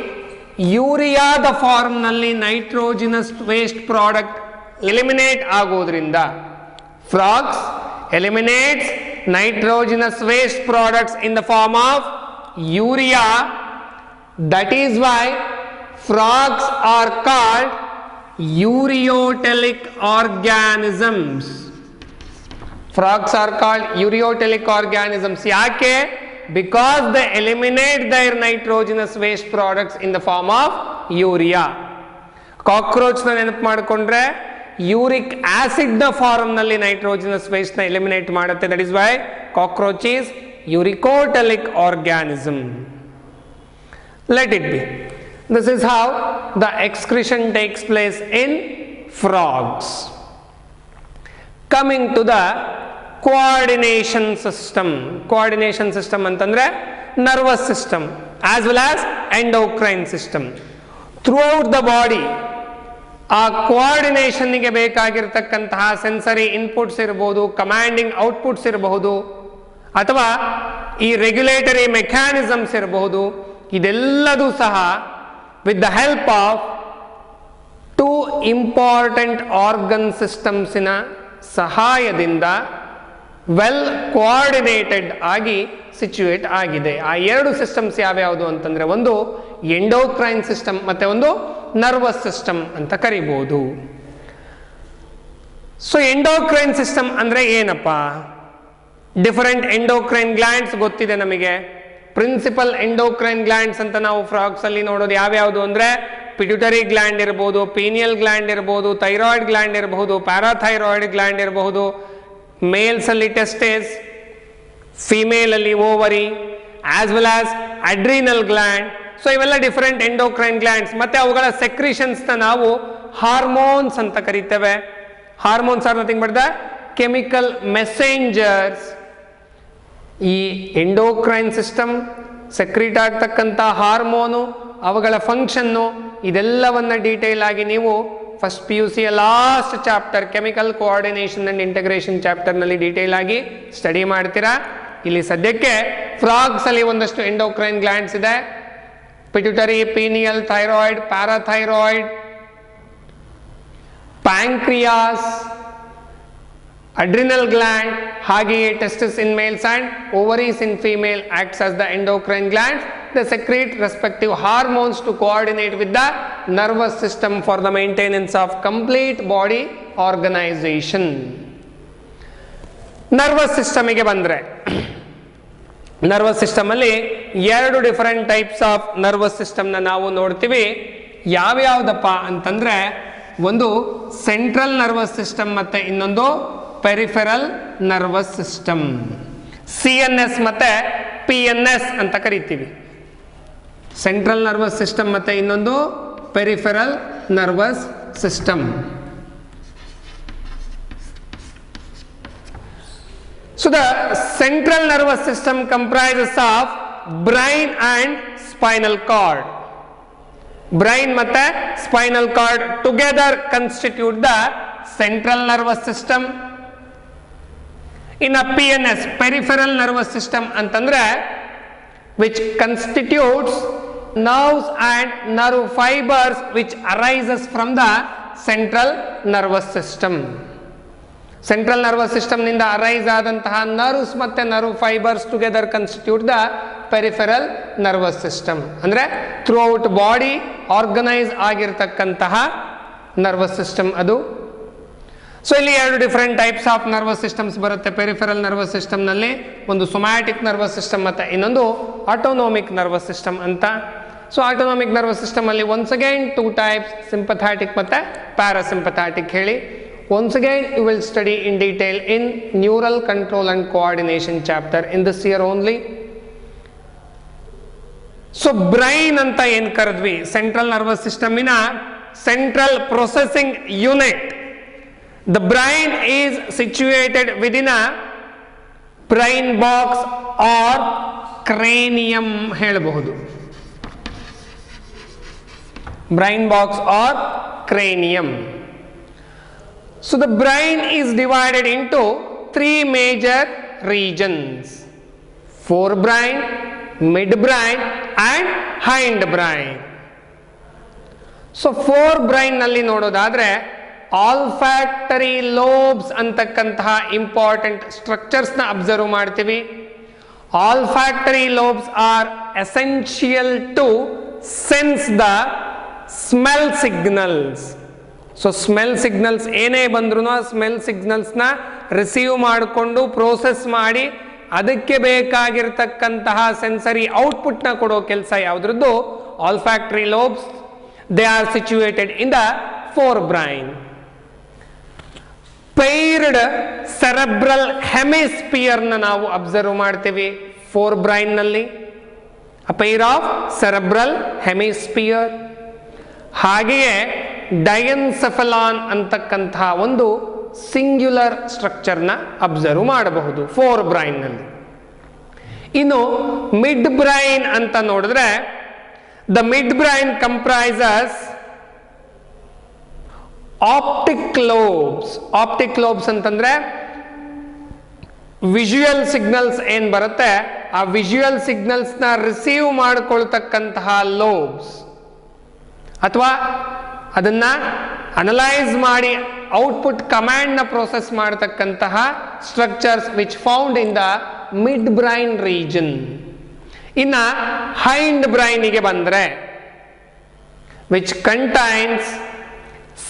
ಯೂರಿಯಾದ form ನಲ್ಲಿ ನೈಟ್ರೋಜಿನಸ್ ವೇಸ್ಟ್ ಪ್ರಾಡಕ್ಟ್ ಎಲಿಮಿನೇಟ್ ಆಗೋದ್ರಿಂದ frogs eliminates nitrogenous waste products in the form of urea. That is why frogs are called ureotelic organisms. Frogs are called ureotelic organisms. Yake? Because they eliminate their nitrogenous waste products in the form of urea. Cockroach na ನೆನಪು ಮಾಡಿಕೊಂಡ್ರೆ uric acid ನ form ನಲ್ಲಿ nitrogenous waste ನ eliminate ಮಾಡುತ್ತೆ. That is why cockroach is uricotelic organism. Let it be. This is how the excretion takes place in frogs. Coming to the coordination system. Coordination system ಅಂತಂದ್ರೆ nervous system as well as endocrine system. Throughout the body ಆ ಕೋಆರ್ಡಿನೇಷನ್ಗೆ ಬೇಕಾಗಿರ್ತಕ್ಕಂತಹ sensory inputs ಇರಬಹುದು, commanding outputs ಇರಬಹುದು, ಅಥವಾ ಈ regulatory mechanisms ಇರಬಹುದು. ಇದೆಲ್ಲದೂ ಸಹ with the help of two important organ ಸಿಸ್ಟಮ್ಸಿನ ಸಹಾಯದಿಂದ ವೆಲ್ ಕೋಆರ್ಡಿನೇಟೆಡ್ ಆಗಿ ಸಿಚುವೇಟ್ ಆಗಿದೆ. ಆ ಎರಡು ಸಿಸ್ಟಮ್ಸ್ ಯಾವ್ಯಾವುದು ಅಂತಂದ್ರೆ ಒಂದು ಎಂಡೋಕ್ರೈನ್ ಸಿಸ್ಟಮ್ ಮತ್ತೆ ಒಂದು ನರ್ವಸ್ ಸಿಸ್ಟಮ್ ಅಂತ ಕರಿಬಹುದು. ಸೊ ಎಂಡೋಕ್ರೈನ್ ಸಿಸ್ಟಮ್ ಅಂದ್ರೆ ಏನಪ್ಪ? ಡಿಫರೆಂಟ್ ಎಂಡೋಕ್ರೈನ್ ಗ್ಲ್ಯಾಂಡ್ಸ್ ಗೊತ್ತಿದೆ ನಮಗೆ. ಪ್ರಿನ್ಸಿಪಲ್ ಎಂಡೋಕ್ರೈನ್ ಗ್ಲ್ಯಾಂಡ್ಸ್ ಅಂತ ನಾವು ಫ್ರಾಗ್ಸ್ ಅಲ್ಲಿ ನೋಡೋದು ಯಾವ್ಯಾವುದು ಅಂದ್ರೆ ಪಿಟ್ಯೂಟರಿ ಗ್ಲ್ಯಾಂಡ್ ಇರಬಹುದು, ಪೀನಿಯಲ್ ಗ್ಲ್ಯಾಂಡ್ ಇರಬಹುದು, ಥೈರಾಯ್ಡ್ ಗ್ಲ್ಯಾಂಡ್ ಇರಬಹುದು, ಪ್ಯಾರಾಥೈರಾಯ್ಡ್ ಗ್ಲ್ಯಾಂಡ್ ಇರಬಹುದು. ಮೇಲ್ಸ್ ಅಲ್ಲಿ ಟೆಸ್ಟೇಸ್, ಫಿಮೇಲ್ ಅಲ್ಲಿ ovary, as well as adrenal gland. So ಇವೆಲ್ಲ ಡಿಫರೆಂಟ್ ಎಂಡೋಕ್ರೈನ್ ಗ್ಲ್ಯಾಂಡ್ಸ್. ಮತ್ತೆ ಅವುಗಳ ಸೆಕ್ರಿಷನ್ಸ್ ನಾವು ಹಾರ್ಮೋನ್ಸ್ ಅಂತ ಕರಿತೇವೆ. Hormones are nothing but the chemical messengers. ಈ ಎಂಡೋಕ್ರೈನ್ ಸಿಸ್ಟಮ್ ಸೆಕ್ರೀಟ್ ಆಗ್ತಕ್ಕಂಥ ಹಾರ್ಮೋನು, ಅವುಗಳ ಫಂಕ್ಷನ್ನು, ಇದೆಲ್ಲವನ್ನ ಡೀಟೇಲ್ ಆಗಿ ನೀವು first PUC last chapter chemical coordination and integration chapter ನಲ್ಲಿ ಡೀಟೇಲ್ ಆಗಿ ಸ್ಟಡಿ ಮಾಡ್ತೀರಾ. ಇಲ್ಲಿ ಸದ್ಯಕ್ಕೆ ಫ್ರಾಗ್ಸ್ ಅಲ್ಲಿ ಒಂದಷ್ಟು ಎಂಡೋಕ್ರೈನ್ ಗ್ಲ್ಯಾಂಡ್ಸ್ ಇದೆ. Pituitary, pineal, thyroid, parathyroid, pancreas, adrenal gland, ಹಾಗೆಯೇ testis in males and ovaries in female acts as the endocrine glands. They secrete respective hormones to coordinate with the nervous system for the maintenance of complete body organization. Nervous system ಗೆ ಬಂದ್ರೆ nervous system ಅಲ್ಲಿ ಎರಡು different types of nervous system ನ ನಾವು ನೋಡ್ತೀವಿ. ಯಾವ್ಯಾವ್ದಪ್ಪ ಅಂತಂದ್ರೆ ಒಂದು central nervous system ಮತ್ತೆ ಇನ್ನೊಂದು ಪೆರಿಫೆರಲ್ ನರ್ವಸ್ ಸಿಸ್ಟಮ್. CNS ಮತ್ತೆ PNS ಅಂತ ಕರಿತೀವಿ. ಸೆಂಟ್ರಲ್ ನರ್ವಸ್ ಸಿಸ್ಟಮ್ ಮತ್ತೆ ಇನ್ನೊಂದು peripheral nervous system. So the central nervous system comprises of brain and spinal cord. Brain ಮತ್ತೆ spinal cord together constitute the central nervous system. In a PNS, peripheral nervous system ಅಂತಂದ್ರೆ which constitutes nerves and nerve fibers which arises from the central nervous system. Central nervous system ನಿಂದ arise ಆದಂತಹ nerves ಮತ್ತೆ nerve fibres together constitute the peripheral nervous system. ಅಂದ್ರೆ throughout body organise ಆಗಿರ್ತಕ್ಕಂತಹ nervous system ಅದು. So ಇಲ್ಲಿ ಎರಡು different types of nervous systems ಬರುತ್ತೆ peripheral nervous system ನಲ್ಲಿ. ಒಂದು ಸೊಮ್ಯಾಟಿಕ್ ನರ್ವಸ್ ಸಿಸ್ಟಮ್ ಮತ್ತೆ ಇನ್ನೊಂದು ಆಟೋನೋಮಿಕ್ ನರ್ವಸ್ ಸಿಸ್ಟಮ್ ಅಂತ. ಸೊ ಆಟೋನೋಮಿಕ್ ನರ್ವಸ್ ಸಿಸ್ಟಮ್ ಅಲ್ಲಿ once again two types, sympathetic ಮತ್ತೆ ಪ್ಯಾರಾಸಿಂಪಥ್ಯಾಟಿಕ್ ಹೇಳಿ. Once again you will study in detail in neural control and coordination chapter in this year only. So brain ಅಂತ ಏನು ಕರೆದ್ವಿ, central nervous system ಇನ central processing unit. The brain is situated within a brain box or cranium ಹೇಳಬಹುದು. Brain box or cranium. So the brain is divided into three major regions: forebrain, midbrain and hindbrain. So forebrain ನಲ್ಲಿ ನೋಡೋದಾದ್ರೆ olfactory lobes ಅಂತಕ್ಕಂತಹ important structures ನ observe ಮಾಡ್ತೀವಿ. Olfactory lobes are essential to sense the smell signals. So smell signals ಏನೇ ಬಂದ್ರು ಆ smell ಸಿಗ್ನಲ್ಸ್ನ receive ಮಾಡಿಕೊಂಡು ಪ್ರೋಸೆಸ್ ಮಾಡಿ ಅದಕ್ಕೆ ಬೇಕಾಗಿರ್ತಕ್ಕಂತಹ ಸೆನ್ಸರಿ ಔಟ್ಪುಟ್ನ ಕೊಡೋ ಕೆಲಸ ಯಾವುದ್ರದ್ದು, olfactory lobes. They are situated in the forebrain. Paired cerebral ಹೆಮಿಸ್ಪಿಯರ್ನ ನಾವು ಅಬ್ಸರ್ವ್ ಮಾಡ್ತೀವಿ ಫೋರ್ಬ್ರೈನ್ ನಲ್ಲಿ. A pair of cerebral hemisphere. ಹಾಗೆಯೇ ಡಯನ್ಸೆಫಲಾನ್ ಅಂತಕ್ಕಂತಹ ಒಂದು ಸಿಂಗ್ಯುಲರ್ ಸ್ಟ್ರಕ್ಚರ್ನ ಅಬ್ಸರ್ವ್ ಮಾಡಬಹುದು ಫೋರ್ ಬ್ರೈನ್ ನಲ್ಲಿ. ಇನ್ನು ಮಿಡ್ ಬ್ರೈನ್ ಅಂತ ನೋಡಿದ್ರೆ the midbrain comprises optic lobes. Optic lobes ಅಂತಂದ್ರೆ ವಿಜುವಲ್ ಸಿಗ್ನಲ್ಸ್ ಏನ್ ಬರುತ್ತೆ ಆ ವಿಜುವಲ್ ಸಿಗ್ನಲ್ಸ್ ನ ರಿಸೀವ್ ಮಾಡಿಕೊಳ್ತಕ್ಕಂತಹ ಲೋಬ್ಸ್ ಅಥವಾ ಅದನ್ನ ಅನಲೈಸ್ ಮಾಡಿ ಔಟ್ಪುಟ್ ಕಮಾಂಡ್ ನ ಪ್ರೋಸೆಸ್ ಮಾಡತಕ್ಕಂತಹ structures which found in the midbrain region. ಇನ್ನ ಹೈಂಡ್ ಬ್ರೈನಿಗೆ ಬಂದ್ರೆ which contains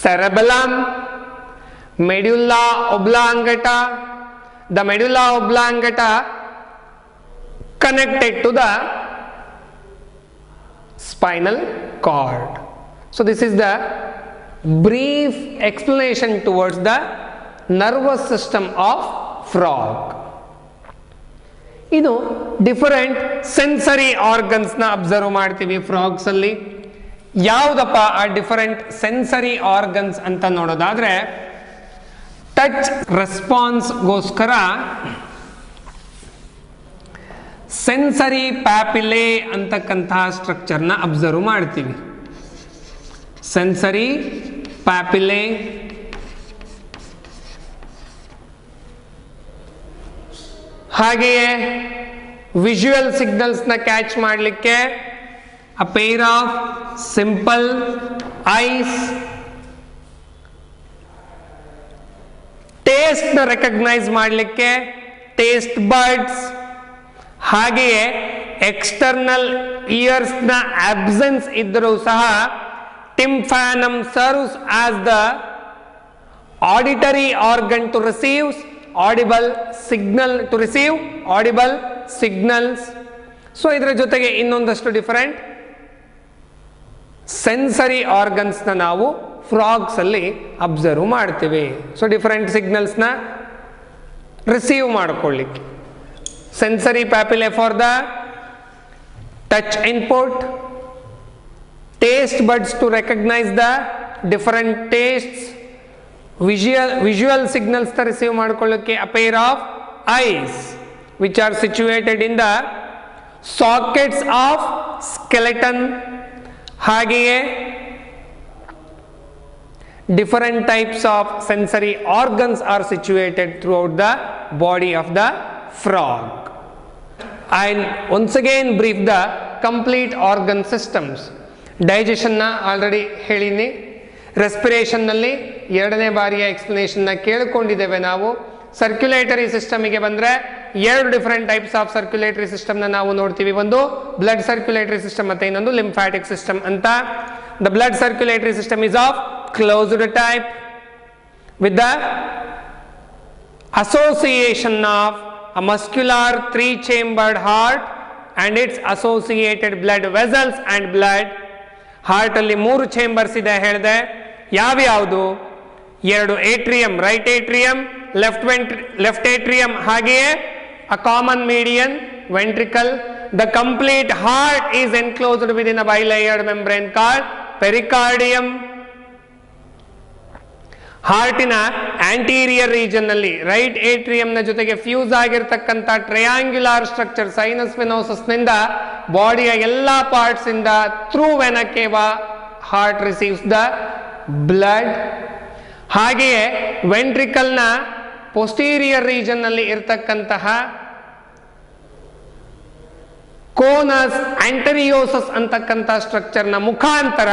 cerebellum, medulla oblongata. The medulla oblongata connected to the spinal cord. So this is the brief explanation towards the nervous system of frog. ಇನ್ನು different sensory organs ನ observe ಮಾಡ್ತೀವಿ frogs ಅಲ್ಲಿ. ಯಾವುದಪ್ಪ ಆ ಡಿಫರೆಂಟ್ ಸೆನ್ಸರಿ ಆರ್ಗನ್ಸ್ ಅಂತ ನೋಡೋದಾದ್ರೆ touch response ಗೋಸ್ಕರ sensory papillae ಅಂತಕ್ಕಂತಹ ಸ್ಟ್ರಕ್ಚರ್ನ ಅಬ್ಸರ್ವ್ ಮಾಡ್ತೀವಿ. ಸೆನ್ಸರಿ ಪ್ಯಾಪಿಲೆ, ಹಾಗೆಯೇ ವಿಜುವಲ್ ಸಿಗ್ನಲ್ಸ್ ನ ಕ್ಯಾಚ್ ಮಾಡಲಿಕ್ಕೆ a pair of simple eyes. Taste ನ ರೆಕಗ್ನೈಸ್ ಮಾಡಲಿಕ್ಕೆ ಟೇಸ್ಟ್ ಬರ್ಡ್ಸ್. ಹಾಗೆಯೇ ಎಕ್ಸ್ಟರ್ನಲ್ ಇಯರ್ಸ್ ನ ಆಬ್ಸೆನ್ಸ್ ಇದ್ದರೂ ಸಹ tympanum serves as the auditory organ to receive audible signal to receive audible signals. So ಇದರ ಜೊತೆಗೆ ಇನ್ನೊಂದಷ್ಟು ಡಿಫರೆಂಟ್ ಸೆನ್ಸರಿ ಆರ್ಗನ್ಸ್ ನ ನಾವು ಫ್ರಾಗ್ಸ್ ಅಲ್ಲಿ ಅಬ್ಸರ್ವ್ ಮಾಡ್ತೀವಿ. ಸೊ ಡಿಫರೆಂಟ್ ಸಿಗ್ನಲ್ಸ್ ನ ರಿಸೀವ್ ಮಾಡ್ಕೊಳ್ಳಿಕ್ಕೆ. sensory papillae for the touch input, taste buds to recognize the different tastes, visual signals to receive ಮಾಡ್ಕೊಳ್ಳೋಕೆ a pair of eyes which are situated in the sockets of skeleton. ಹಾಗೆಯೇ different types of sensory organs are situated throughout the body of the frog. And once again brief the complete organ systems. Digestion na already ಹೇಳಿನಿ, respiration ನಲ್ಲಿ ಎರಡನೇ ಬಾರಿಯ explanation ನ ಕೇಳಿಕೊಂಡಿದ್ದೇವೆ ನಾವು. Circulatory ಸಿಸ್ಟಮ್ಗೆ ಬಂದ್ರೆ ಎರಡು different types of circulatory system ನ ನಾವು ನೋಡ್ತೀವಿ. ಒಂದು ಬ್ಲಡ್ ಸರ್ಕ್ಯುಲೇಟರಿ ಸಿಸ್ಟಮ್ ಮತ್ತೆ ಇನ್ನೊಂದು ಲಿಂಫ್ಯಾಟಿಕ್ ಸಿಸ್ಟಮ್ ಅಂತ. The blood circulatory system is of closed type with the association of a muscular 3-chambered heart and its associated blood vessels and blood. Heart ಅಲ್ಲಿ 3 chambers ಇದೆ ಹೇಳಿದೆ. ಯಾವ್ಯಾವುದು? 2 atrium, right atrium, left atrium, ಹಾಗೆಯೇ a common median ventricle. The complete heart is enclosed within a bilayered membrane called pericardium. ಹಾರ್ಟಿನ anterior region ನಲ್ಲಿ right atrium ನ ಜೊತೆಗೆ fuse ಆಗಿರತಕ್ಕಂತ ಟ್ರಯಾಂಗ್ಯುಲರ್ ಸ್ಟ್ರಕ್ಚರ್ ಸೈನಸ್ ವೆನೋಸಸ್ ನಿಂದ ಬಾಡಿಯ ಎಲ್ಲಾ ಪಾರ್ಟ್ಸ್ ಇಂದ through vena cava heart receives the blood. ಹಾಗೆಯೇ ವೆಂಟ್ರಿಕಲ್ ನ ಪೋಸ್ಟೀರಿಯರ್ ರೀಜನ್ ನಲ್ಲಿ ಇರತಕ್ಕಂತಹ ಕೋನಸ್ ಆಂಟರಿಯೋಸಸ್ ಅಂತಕ್ಕಂಥ ಸ್ಟ್ರಕ್ಚರ್ ನ ಮುಖಾಂತರ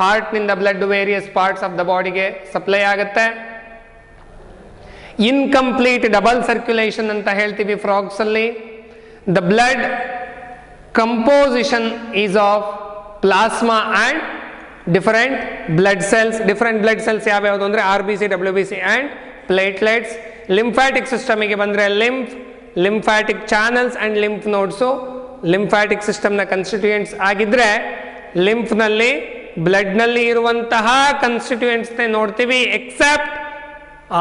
ಹಾರ್ಟ್ ನಿಂದ blood various parts of the ಬಾಡಿಗೆ ಸಪ್ಲೈ ಆಗುತ್ತೆ. ಇನ್ಕಂಪ್ಲೀಟ್ ಡಬಲ್ ಸರ್ಕ್ಯುಲೇಷನ್ ಅಂತ ಹೇಳ್ತೀವಿ ಫ್ರಾಗ್ಸ್ ಅಲ್ಲಿ. The blood composition is of plasma and different blood cells ಯಾವ್ಯಾವುದು ಅಂದ್ರೆ RBC, WBC and platelets. Lymphatic ಸಿಸ್ಟಮ್ಗೆ ಬಂದ್ರೆ lymphatic channels and lymph nodes lymphatic ಸಿಸ್ಟಮ್ನ ಕನ್ಸ್ಟಿಟ್ಯೂಯೆಂಟ್ಸ್ ಆಗಿದ್ರೆ, ಲಿಂಫ್ ನಲ್ಲಿ ಬ್ಲಡ್ ನಲ್ಲಿ ಇರುವಂತಹ ಕನ್ಸ್ಟಿಟ್ಯೂಯೆಂಟ್ಸ್ ನೋಡ್ತೀವಿ except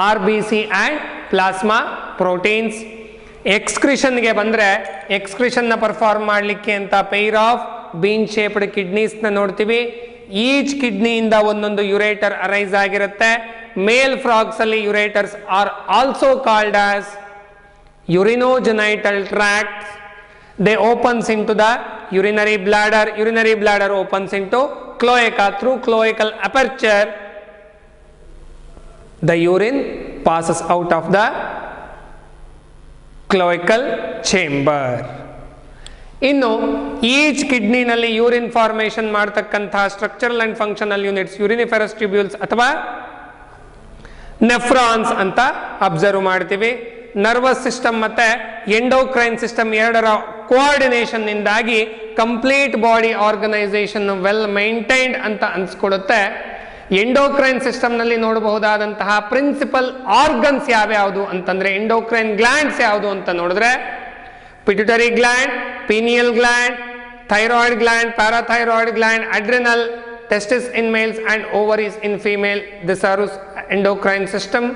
RBC and plasma proteins. ಎಕ್ಸ್ಕ್ರಿಷನ್ಗೆ ಬಂದ್ರೆ ಎಕ್ಸ್ಕ್ರಿಷನ್ ನ ಪರ್ಫಾರ್ಮ್ ಮಾಡಲಿಕ್ಕೆ ಅಂತ pair of bean shaped kidneys ನ ನೋಡ್ತೀವಿ. ಈಚ್ ಕಿಡ್ನಿಯಿಂದ ಒಂದೊಂದು ಯುರೇಟರ್ ಅರೈಸ್ ಆಗಿರುತ್ತೆ. ಮೇಲ್ ಫ್ರಾಗ್ಸ್ ಅಲ್ಲಿ ureters are also called as urinogenital tracts. They opens into the urinary bladder opens into cloaca. Through cloacal aperture the urine passes out of the cloacal chamber. ಇನ್ನು each kidney ನಲ್ಲಿ urine formation ಮಾಡತಕ್ಕಂತಹ structural and functional units uriniferous tubules or nephrons ಅಂತ observe ಮಾಡ್ತೀವಿ. Nervous system ಮತ್ತೆ endocrine system ಎರಡರ coordination ನಿಂದಾಗಿ complete body organisation well maintained ಅಂತ ಅನ್ಸ್ಕೊಡುತ್ತೆ. ಎಂಡೋಕ್ರೈನ್ ಸಿಸ್ಟಮ್ ನಲ್ಲಿ ನೋಡಬಹುದಾದಂತಹ ಪ್ರಿನ್ಸಿಪಲ್ ಆರ್ಗನ್ಸ್ ಯಾವ್ಯಾವುದು ಅಂತಂದ್ರೆ ಎಂಡೋಕ್ರೈನ್ ಗ್ಲ್ಯಾಂಡ್ಸ್ ಯಾವುದು ಅಂತ ನೋಡಿದ್ರೆ pituitary gland, pineal gland, thyroid gland, parathyroid gland, adrenal, testis in males and ovaries in female. This are endocrine system.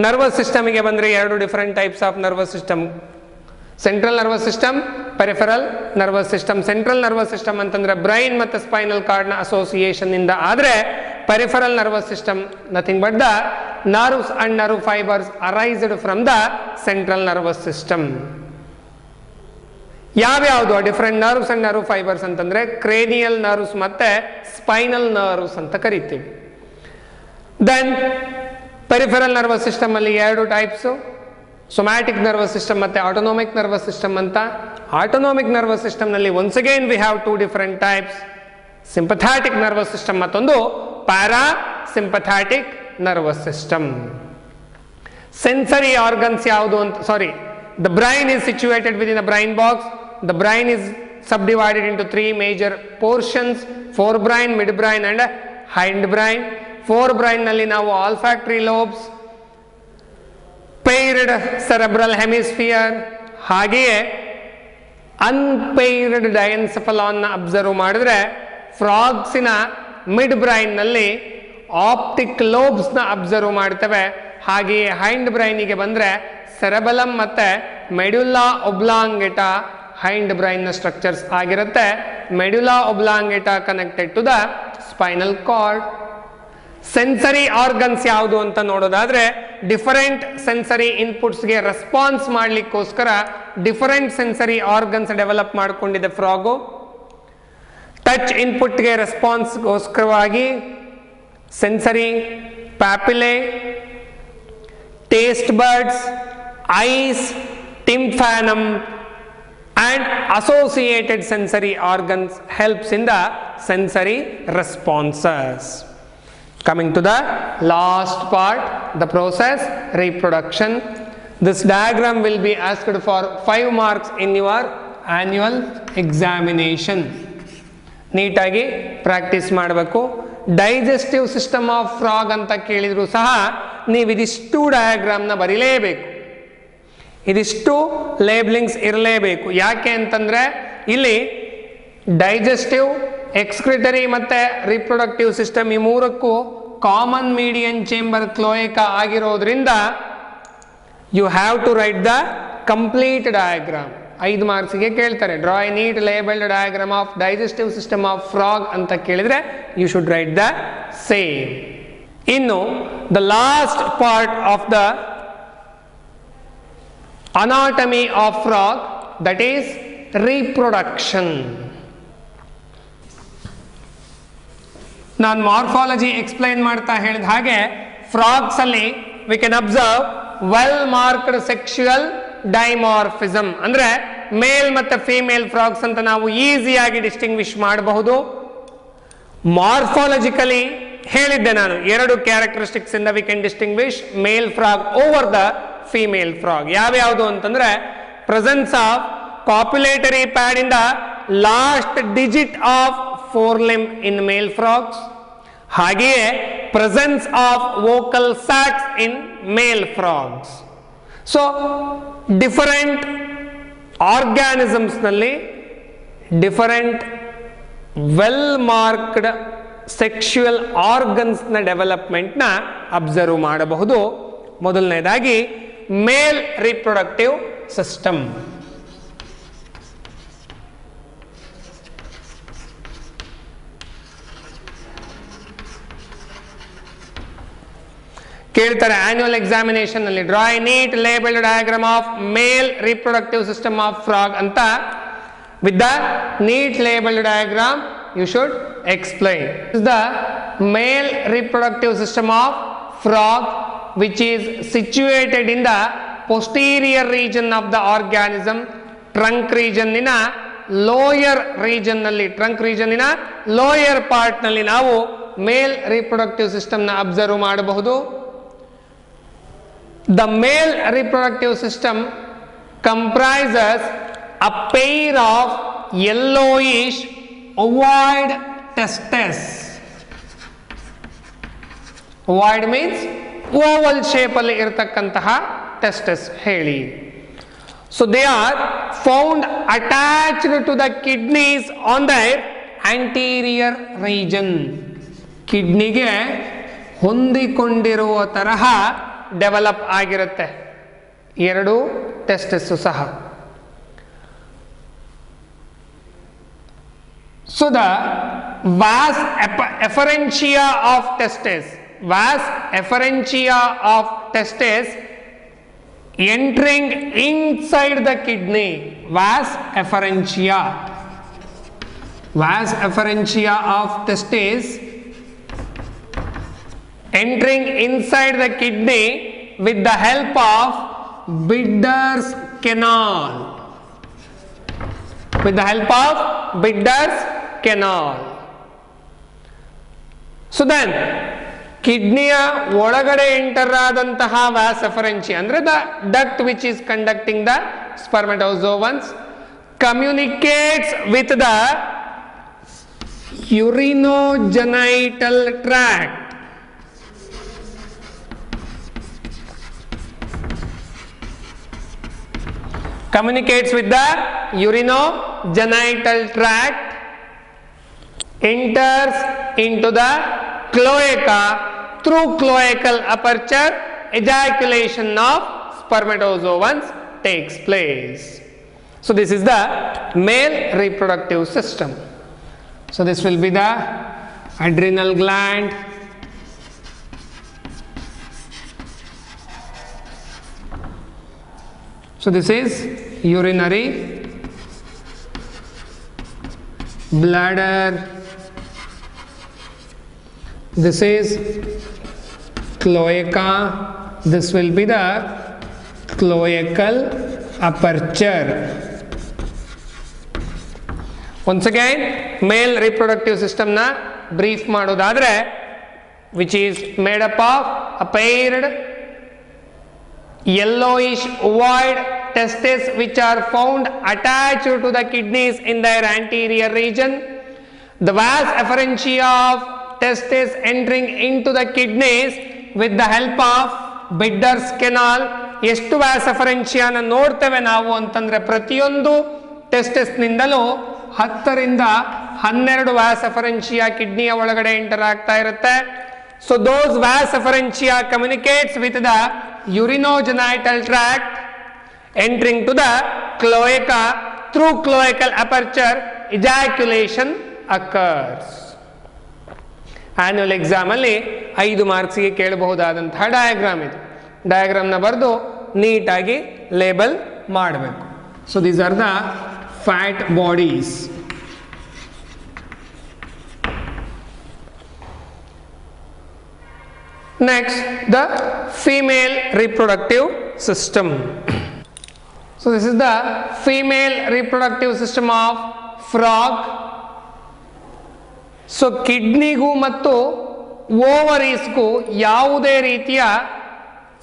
Nervous ಸಿಸ್ಟಮ್ಗೆ ಬಂದ್ರೆ ಎರಡು different types of nervous system, central nervous system, peripheral nervous system. Central nervous system ಅಂತಂದ್ರೆ brain ಮತ್ತು spinal cord ನ association ಇಂದ ಆದ್ರೆ peripheral nervous system nothing but the nerves and nerve fibres arised from the central nervous system. ಯಾವ್ಯಾವುದು different nerves and nerve fibres ಅಂತಂದ್ರೆ cranial nerves ಮತ್ತೆ spinal nerves ಅಂತ ಕರಿತೀವಿ. ದೆನ್ ಪೆರಿಫೆರಲ್ ನರ್ವಸ್ ಸಿಸ್ಟಮ್ ಅಲ್ಲಿ ಎರಡು ಟೈಪ್ಸ್, ಸೊಮ್ಯಾಟಿಕ್ ನರ್ವಸ್ ಸಿಸ್ಟಮ್ ಮತ್ತೆ ಆಟೋನೋಮಿಕ್ nervous system ಅಂತ. Autonomic nervous system ನಲ್ಲಿ once again we have two different types, sympathetic nervous system ಮತ್ತೊಂದು parasympathetic nervous system. Sensory organs ಯಾವುದು ಅಂತ, ಸಾರಿ, the brain is situated within a brain box. The brain is subdivided into three major portions: forebrain, midbrain and hindbrain. Forebrain ನಲ್ಲಿ ನಾವು olfactory lobes, paired cerebral hemisphere ಹಾಗೆಯೇ unpaired diencephalon ನ observe ಮಾಡಿದ್ರೆ ಫ್ರಾಗ್ಸಿನ mid brain ನಲ್ಲಿ optic lobes ನ observe ಮಾಡ್ತೇವೆ. ಹಾಗೆಯೇ ಹೈಂಡ್ ಬ್ರೈನಿಗೆ ಬಂದ್ರೆ ಸೆರೆಬೆಲಮ್ ಮತ್ತೆ ಮೆಡ್ಯುಲಾ ಒಬ್ಲಾಂಗೇಟಾ ಹೈಂಡ್ ಬ್ರೈನ್ ನ ಸ್ಟ್ರಕ್ಚರ್ಸ್ ಆಗಿರುತ್ತೆ. Medulla oblongata connected to the spinal cord. Sensory organs ಯಾವುದು ಅಂತ ನೋಡೋದಾದ್ರೆ ಡಿಫರೆಂಟ್ ಸೆನ್ಸರಿ ಇನ್ಪುಟ್ಸ್ಗೆ ರೆಸ್ಪಾನ್ಸ್ ಮಾಡಲಿಕ್ಕೋಸ್ಕರ ಡಿಫರೆಂಟ್ ಸೆನ್ಸರಿ ಆರ್ಗನ್ಸ್ ಡೆವಲಪ್ ಮಾಡಿಕೊಂಡಿದೆ ಫ್ರಾಗು. ಟಚ್ ಇನ್ಪುಟ್ಗೆ ರೆಸ್ಪಾನ್ಸ್ಗೋಸ್ಕರವಾಗಿ sensory papillae, taste buds, eyes, tympanum and associated sensory organs helps in the sensory responses. Coming to the last part, the process reproduction. This diagram will be asked for 5 marks in your annual examination. ನೀಟಾಗಿ practice ಮಾಡಬೇಕು. Digestive system of frog ಅಂತ ಕೇಳಿದ್ರು ಸಹ ನೀವು ಇದಿಷ್ಟು ಡಯಾಗ್ರಾಮ್ನ ಬರೀಲೇಬೇಕು, ಇದಿಷ್ಟು ಲೇಬ್ಲಿಂಗ್ಸ್ ಇರಲೇಬೇಕು. ಯಾಕೆ ಅಂತಂದ್ರೆ ಇಲ್ಲಿ ಡೈಜೆಸ್ಟಿವ್, ಎಕ್ಸ್ಕ್ರಿಟರಿ ಮತ್ತೆ ರಿಪ್ರೊಡಕ್ಟಿವ್ ಸಿಸ್ಟಮ್ ಈ ಮೂರಕ್ಕೂ ಕಾಮನ್ ಮೀಡಿಯನ್ ಚೇಂಬರ್ ಕ್ಲೋಯೆಕಾ ಆಗಿರೋದ್ರಿಂದ you have to write the complete diagram. 5 ಮಾರ್ಕ್ಸ್ಗೆ ಕೇಳ್ತಾರೆ draw a neat labelled diagram of digestive system of frog ಅಂತ ಕೇಳಿದ್ರೆ you should write the same. ಇನ್ನು the last part of the anatomy of frog, that is reproduction. ನಾನು morphology explain ಮಾಡ್ತಾ ಹೇಳಿದ ಹಾಗೆ frogs ಅಲ್ಲಿ we can observe well marked sexual dimorphism, ಅಂದ್ರೆ ಮೇಲ್ ಮತ್ತೆ ಫಿಮೇಲ್ ಫ್ರಾಗ್ಸ್ ಅಂತ ನಾವು ಈಸಿಯಾಗಿ ಡಿಸ್ಟಿಂಗ್ವಿಶ್ ಮಾಡಬಹುದು. ಮಾರ್ಫಾಲಜಿಕಲಿ ಹೇಳಿದ್ದೆ ನಾನು 2 ಕ್ಯಾರೆಕ್ಟರಿಸ್ಟಿಕ್ಸ್ ಇಂದ we can distinguish male frog over the female frog. ಯಾವ್ಯಾವುದು ಅಂತಂದ್ರೆ presence of copulatory pad in the last digit of forelimb in male frogs, ಹಾಗೆಯೇ presence of vocal sacs in male frogs. So different organisms ನಲ್ಲಿ different well marked sexual organs ನ development ನ observe ಮಾಡಬಹುದು. ಮೊದಲನೇದಾಗಿ male reproductive system. ಕೇಳ್ತಾರೆ annual examination ನಲ್ಲಿ draw a neat labelled diagram of male reproductive system of frog ಅಂತ. With the neat labelled diagram you should explain the male reproductive system of frog which is situated in the posterior region of the organism, trunk region in a lower region nalli, trunk region in a lower part nalli ನಾವು male reproductive system na observe ಮಾಡಬಹುದು. The male reproductive system comprises a pair of yellowish ovoid testes. Ovoid means oval shape ಅಲ್ಲಿ ಇರತಕ್ಕಂತಹ testes ಹೇಳಿ. So they are found attached to the kidneys on the anterior region. ಕಿಡ್ನಿಗೆ ಹೊಂದಿಕೊಂಡಿರುವ ತರಹ develop ಆಗಿರುತ್ತೆ 2 testes ಸಹ. So the vas efferentia of testes, vas efferentia of testes entering inside the kidney. Vas efferentia of testes entering inside the kidney with the help of Bidder's canal. With the help of Bidder's canal. So then ಕಿಡ್ನಿಯ ಒಳಗಡೆ enter ಆದಂತಹ vas efferentia ಅಂದ್ರೆ the duct which is conducting the spermatozoans communicates with the urinogenital tract. Communicates with the urinogenital tract, enters into the cloaca through cloacal aperture, ejaculation of spermatozoans takes place. So this is the male reproductive system. So this will be the adrenal gland, so this is urinary bladder, this is cloaca, this will be the cloacal aperture. Once again, male reproductive system na brief ಮಾಡೋದಾದ್ರೆ, which is made up of a paired yellowish ovoid testes which are found attached to the kidneys in their anterior region. The vas efferentia of testes entering into the kidneys with the help of Bidder's canal. ಎಷ್ಟು ವ್ಯಾಸ್ ಎಫರೆನ್ಷಿಯಾನ ನೋಡ್ತೇವೆ ನಾವು ಅಂತಂದ್ರೆ, ಪ್ರತಿಯೊಂದು ಟೆಸ್ಟೆಸ್ ನಿಂದಲೂ 10 ರಿಂದ 12 ವ್ಯಾಸ್ ಎಫರೆನ್ಷಿಯಾ ಕಿಡ್ನಿಯ ಒಳಗಡೆ enter ಆಗ್ತಾ ಇರುತ್ತೆ. So those vas efferentia communicates with the urinogenital tract entering to the cloaca. Through cloacal aperture ejaculation occurs. Annual exam ಅಲ್ಲಿ 5 ಮಾರ್ಕ್ಸ್ಗೆ ಕೇಳಬಹುದಾದಂತಹ ಡಯಾಗ್ರಾಮ್ ಇದು. ಡಯಾಗ್ರಾಮ್ನ ಬರೆದು ನೀಟಾಗಿ ಲೇಬಲ್ ಮಾಡಬೇಕು. So these are the fat bodies. Next, the female reproductive system. So this is the female reproductive system of frog. So ಕಿಡ್ನಿಗೂ ಮತ್ತು ಓವರೀಸ್ಗೂ ಯಾವುದೇ ರೀತಿಯ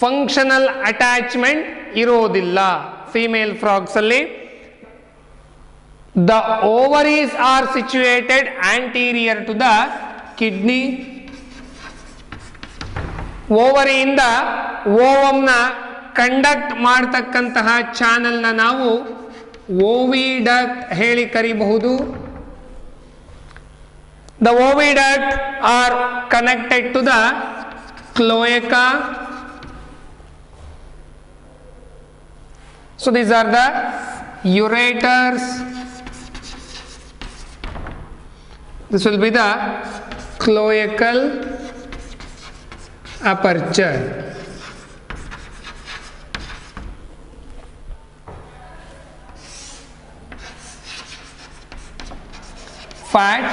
ಫಂಕ್ಷನಲ್ ಅಟ್ಯಾಚ್ಮೆಂಟ್ ಇರೋದಿಲ್ಲ ಫೀಮೇಲ್ ಫ್ರಾಗ್ಸ್ ಅಲ್ಲಿ. The ovaries are situated anterior to the kidney. ಓವರಿಯಿಂದ ಓವಮ್ನ conduct ಮಾಡತಕ್ಕಂತಹ ಚಾನಲ್ನ ನಾವು ಓವಿಡಕ್ಟ್ ಹೇಳಿ ಕರಿಬಹುದು. The oviduct are connected to the cloaca. So these are the ureters. This will be the cloacal aperture. Fat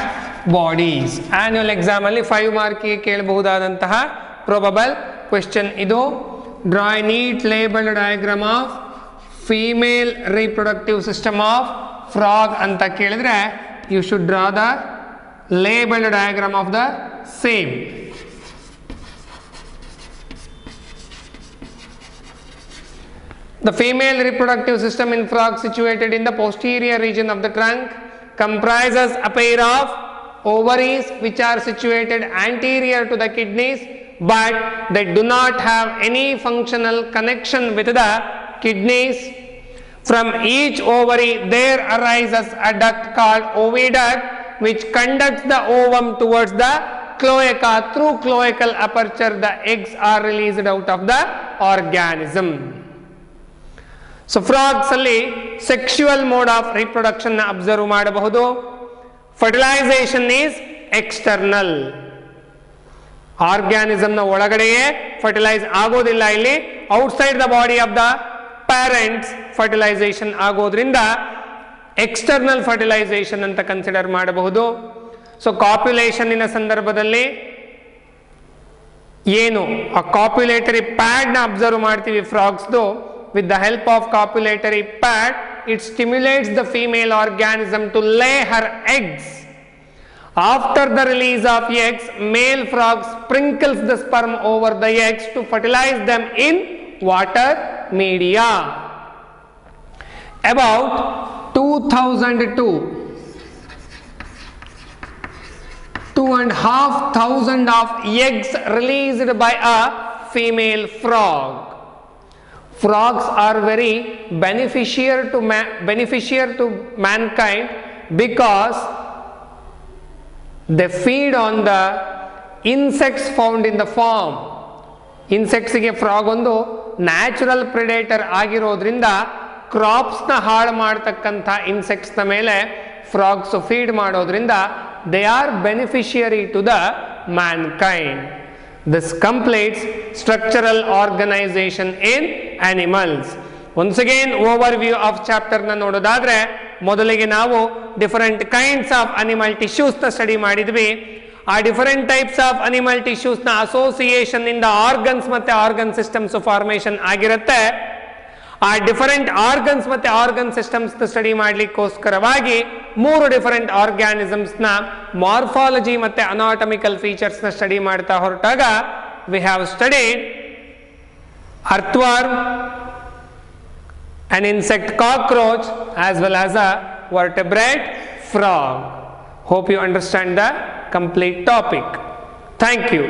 bodies. Annual exam ಅಲ್ಲಿ 5 ಮಾರ್ಕ್ಗೆ ಕೇಳಬಹುದಾದಂತಹ ಪ್ರೊಬಬಲ್ ಕ್ವೆಶ್ಚನ್ ಇದು. Draw a neat labelled diagram of female reproductive system of frog ಅಂತ ಕೇಳಿದ್ರೆ, you should draw the labelled diagram of the same. The female reproductive system in frog situated in the posterior region of the trunk comprises a pair of ovaries which are situated anterior to the kidneys, but they do not have any functional connection with the kidneys. From each ovary there arises a duct called oviduct which conducts the ovum towards the cloaca. Through cloacal aperture the eggs are released out of the organism. So frogs ಅಲ್ಲಿ sexual mode of reproduction ನ observe ಮಾಡಬಹುದು. Fertilisation is external. Organism ನ ಒಳಗಡೆಯೇ fertilise ಆಗೋದಿಲ್ಲ. ಇಲ್ಲಿ outside the body of the parents fertilisation ಆಗೋದ್ರಿಂದ external fertilisation ಅಂತ consider ಮಾಡಬಹುದು. ಸೊ ಕಾಪ್ಯುಲೇಷನ್ ಸಂದರ್ಭದಲ್ಲಿ ಏನು ಆ ಕಾಪ್ಯುಲೇಟರಿ ಪ್ಯಾಡ್ ನ ಅಬ್ಸರ್ವ್ ಮಾಡ್ತೀವಿ ಫ್ರಾಗ್ಸ್ದು. With the help of copulatory pad, it stimulates the female organism to lay her eggs. After the release of eggs, male frog sprinkles the sperm over the eggs to fertilize them in water media. About 2,500 of eggs released by a female frog. Frogs are very beneficial to mankind because they feed on the insects found in the farm. Insects ಗೆ frog ಒಂದು natural predator ಆಗಿರೋದ್ರಿಂದ ಕ್ರಾಪ್ಸ್ನ ಹಾಳು ಮಾಡ್ತಕ್ಕಂಥ ಇನ್ಸೆಕ್ಟ್ಸ್ನ ಮೇಲೆ frogs feed ಮಾಡೋದ್ರಿಂದ they are beneficiary to the mankind. This completes structural organisation in animals. Once again overview of chapter ನ ನೋಡೋದಾದ್ರೆ, ಮೊದಲಿಗೆ ನಾವು different kinds of animal tissues ನ ಸ್ಟಡಿ ಮಾಡಿದ್ವಿ. ಆ different types of animal tissues ನ association ಇಂದ ಆರ್ಗನ್ಸ್ ಮತ್ತೆ ಆರ್ಗನ್ ಸಿಸ್ಟಮ್ಸ್ ಫಾರ್ಮೇಶನ್ ಆಗಿರುತ್ತೆ. ಆ ಡಿಫರೆಂಟ್ ಆರ್ಗನ್ಸ್ ಮತ್ತೆ organ systems study ಮಾಡ್ಲಿಕ್ಕೋಸ್ಕರವಾಗಿ 3 different organisms ನ ಮಾರ್ಫಾಲಜಿ ಮತ್ತೆ ಅನಾಟಮಿಕಲ್ ಫೀಚರ್ಸ್ ನ ಸ್ಟಡಿ ಮಾಡ್ತಾ ಹೊರಟಾಗ we have studied earthworm, an insect cockroach, as well as a vertebrate frog. Hope you understand the complete topic. Thank you.